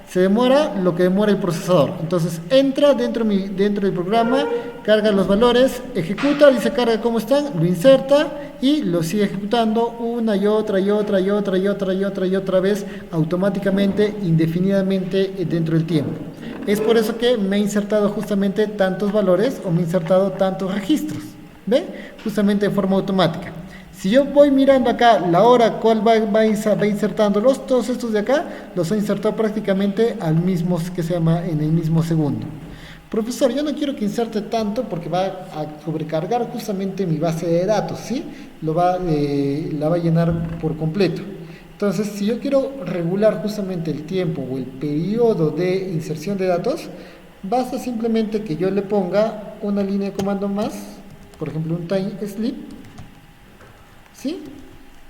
Se demora lo que demora el procesador. Entonces entra dentro del programa, carga los valores, ejecuta, dice carga cómo están, lo inserta y lo sigue ejecutando una y otra vez, automáticamente, indefinidamente dentro del tiempo. Es por eso que me ha insertado justamente tantos valores o me ha insertado tantos registros. ¿Ve? Justamente de forma automática. Si yo voy mirando acá la hora cuál va insertándolos, todos estos de acá los ha insertado prácticamente en el mismo segundo. Profesor, yo no quiero que inserte tanto porque va a sobrecargar justamente mi base de datos, ¿sí? La va a llenar por completo. Entonces, si yo quiero regular justamente el tiempo o el periodo de inserción de datos, basta simplemente que yo le ponga una línea de comando más, por ejemplo un time sleep, ¿sí?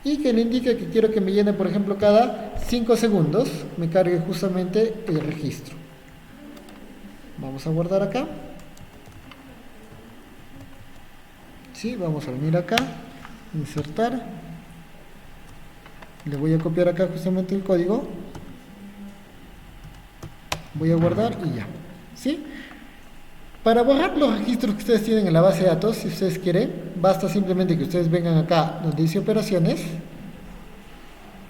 Y que le indique que quiero que me llene, por ejemplo, cada 5 segundos me cargue justamente el registro. Vamos a guardar acá. ¿Sí? Vamos a venir acá, insertar. Le voy a copiar acá justamente el código. Voy a guardar y ya. ¿Sí? Para borrar los registros que ustedes tienen en la base de datos, si ustedes quieren, basta simplemente que ustedes vengan acá donde dice operaciones,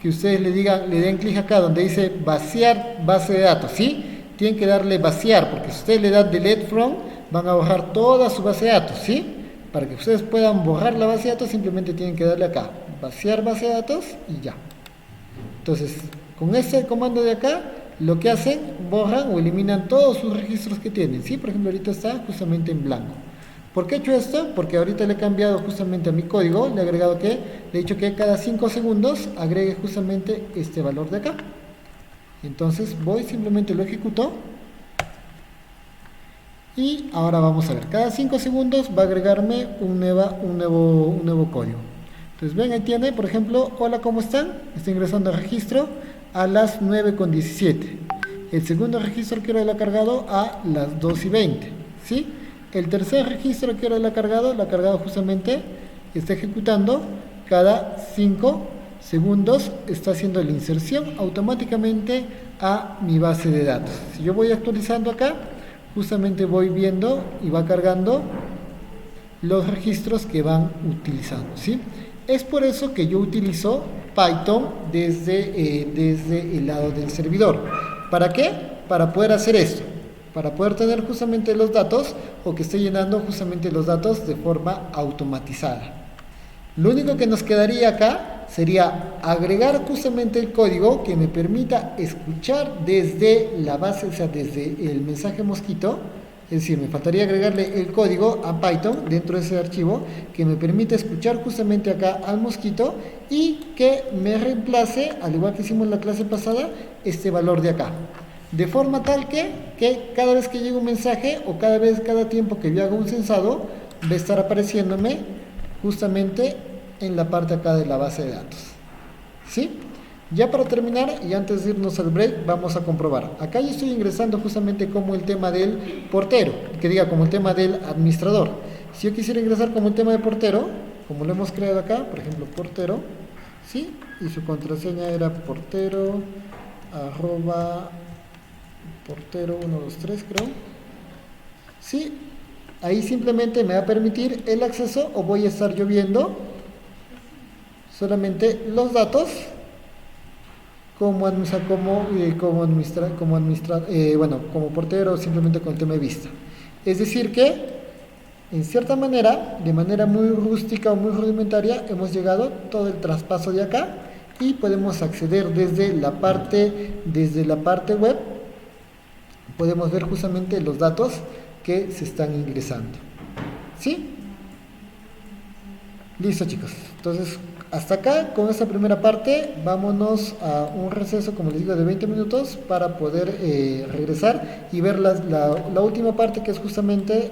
que ustedes le den clic acá donde dice vaciar base de datos, ¿sí? Tienen que darle vaciar, porque si ustedes le dan delete from, van a borrar toda su base de datos, ¿sí? Para que ustedes puedan borrar la base de datos, simplemente tienen que darle acá, vaciar base de datos y ya. Entonces, con este comando de acá, lo que hacen, borran o eliminan todos sus registros que tienen, ¿sí? Por ejemplo, ahorita está justamente en blanco. ¿Por qué he hecho esto? Porque ahorita le he cambiado justamente a mi código, le he agregado le he dicho que cada 5 segundos agregue justamente este valor de acá. Entonces voy, simplemente lo ejecuto. Y ahora vamos a ver, cada 5 segundos va a agregarme un nuevo código. Entonces ven, ahí tiene, por ejemplo, hola, ¿cómo están? Está ingresando al registro a las 9:17. El segundo registro que ahora lo ha cargado a las 2:20, ¿sí? El tercer registro que ahora lo ha cargado justamente, está ejecutando cada 5 segundos, está haciendo la inserción automáticamente a mi base de datos. Si yo voy actualizando acá, justamente voy viendo y va cargando los registros que van utilizando, ¿sí? Es por eso que yo utilizo Python desde el lado del servidor. ¿Para qué? Para poder hacer esto, para poder tener justamente los datos o que esté llenando justamente los datos de forma automatizada. Lo único que nos quedaría acá sería agregar justamente el código que me permita escuchar desde la base, o sea, desde el mensaje mosquito. Es decir, me faltaría agregarle el código a Python dentro de ese archivo que me permite escuchar justamente acá al mosquito y que me reemplace, al igual que hicimos en la clase pasada, este valor de acá. De forma tal que cada vez que llegue un mensaje o cada tiempo que yo haga un censado, va a estar apareciéndome justamente en la parte acá de la base de datos. ¿Sí? Ya para terminar y antes de irnos al break, vamos a comprobar. Acá yo estoy ingresando justamente como el tema del portero, que diga como el tema del administrador. Si yo quisiera ingresar como el tema de portero, como lo hemos creado acá, por ejemplo, portero, ¿sí? Y su contraseña era portero, arroba, portero 123 creo. ¿Sí? Ahí simplemente me va a permitir el acceso o voy a estar yo viendo solamente los datos como portero simplemente con el tema de vista. Es decir que, en cierta manera, de manera muy rústica o muy rudimentaria, hemos llegado todo el traspaso de acá y podemos acceder desde la parte web, podemos ver justamente los datos que se están ingresando. ¿Sí? Listo, chicos. Entonces, hasta acá con esta primera parte. Vámonos a un receso, como les digo, de 20 minutos para poder regresar y ver la última parte, que es justamente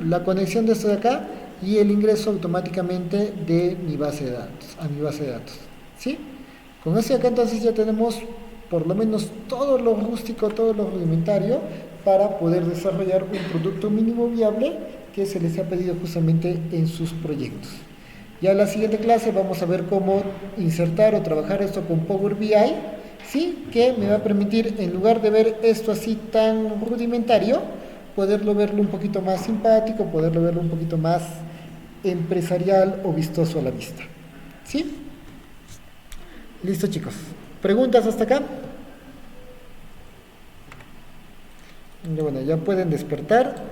la conexión de esto de acá y el ingreso automáticamente de mi base de datos, a mi base de datos. ¿Sí? Con esto de acá entonces ya tenemos por lo menos todo lo rústico, todo lo rudimentario para poder desarrollar un producto mínimo viable que se les ha pedido justamente en sus proyectos. Ya en la siguiente clase vamos a ver cómo insertar o trabajar esto con Power BI, ¿sí? Que me va a permitir, en lugar de ver esto así tan rudimentario, poderlo verlo un poquito más simpático, poderlo verlo un poquito más empresarial o vistoso a la vista. ¿Sí? Listo, chicos. ¿Preguntas hasta acá? Bueno, ya pueden despertar.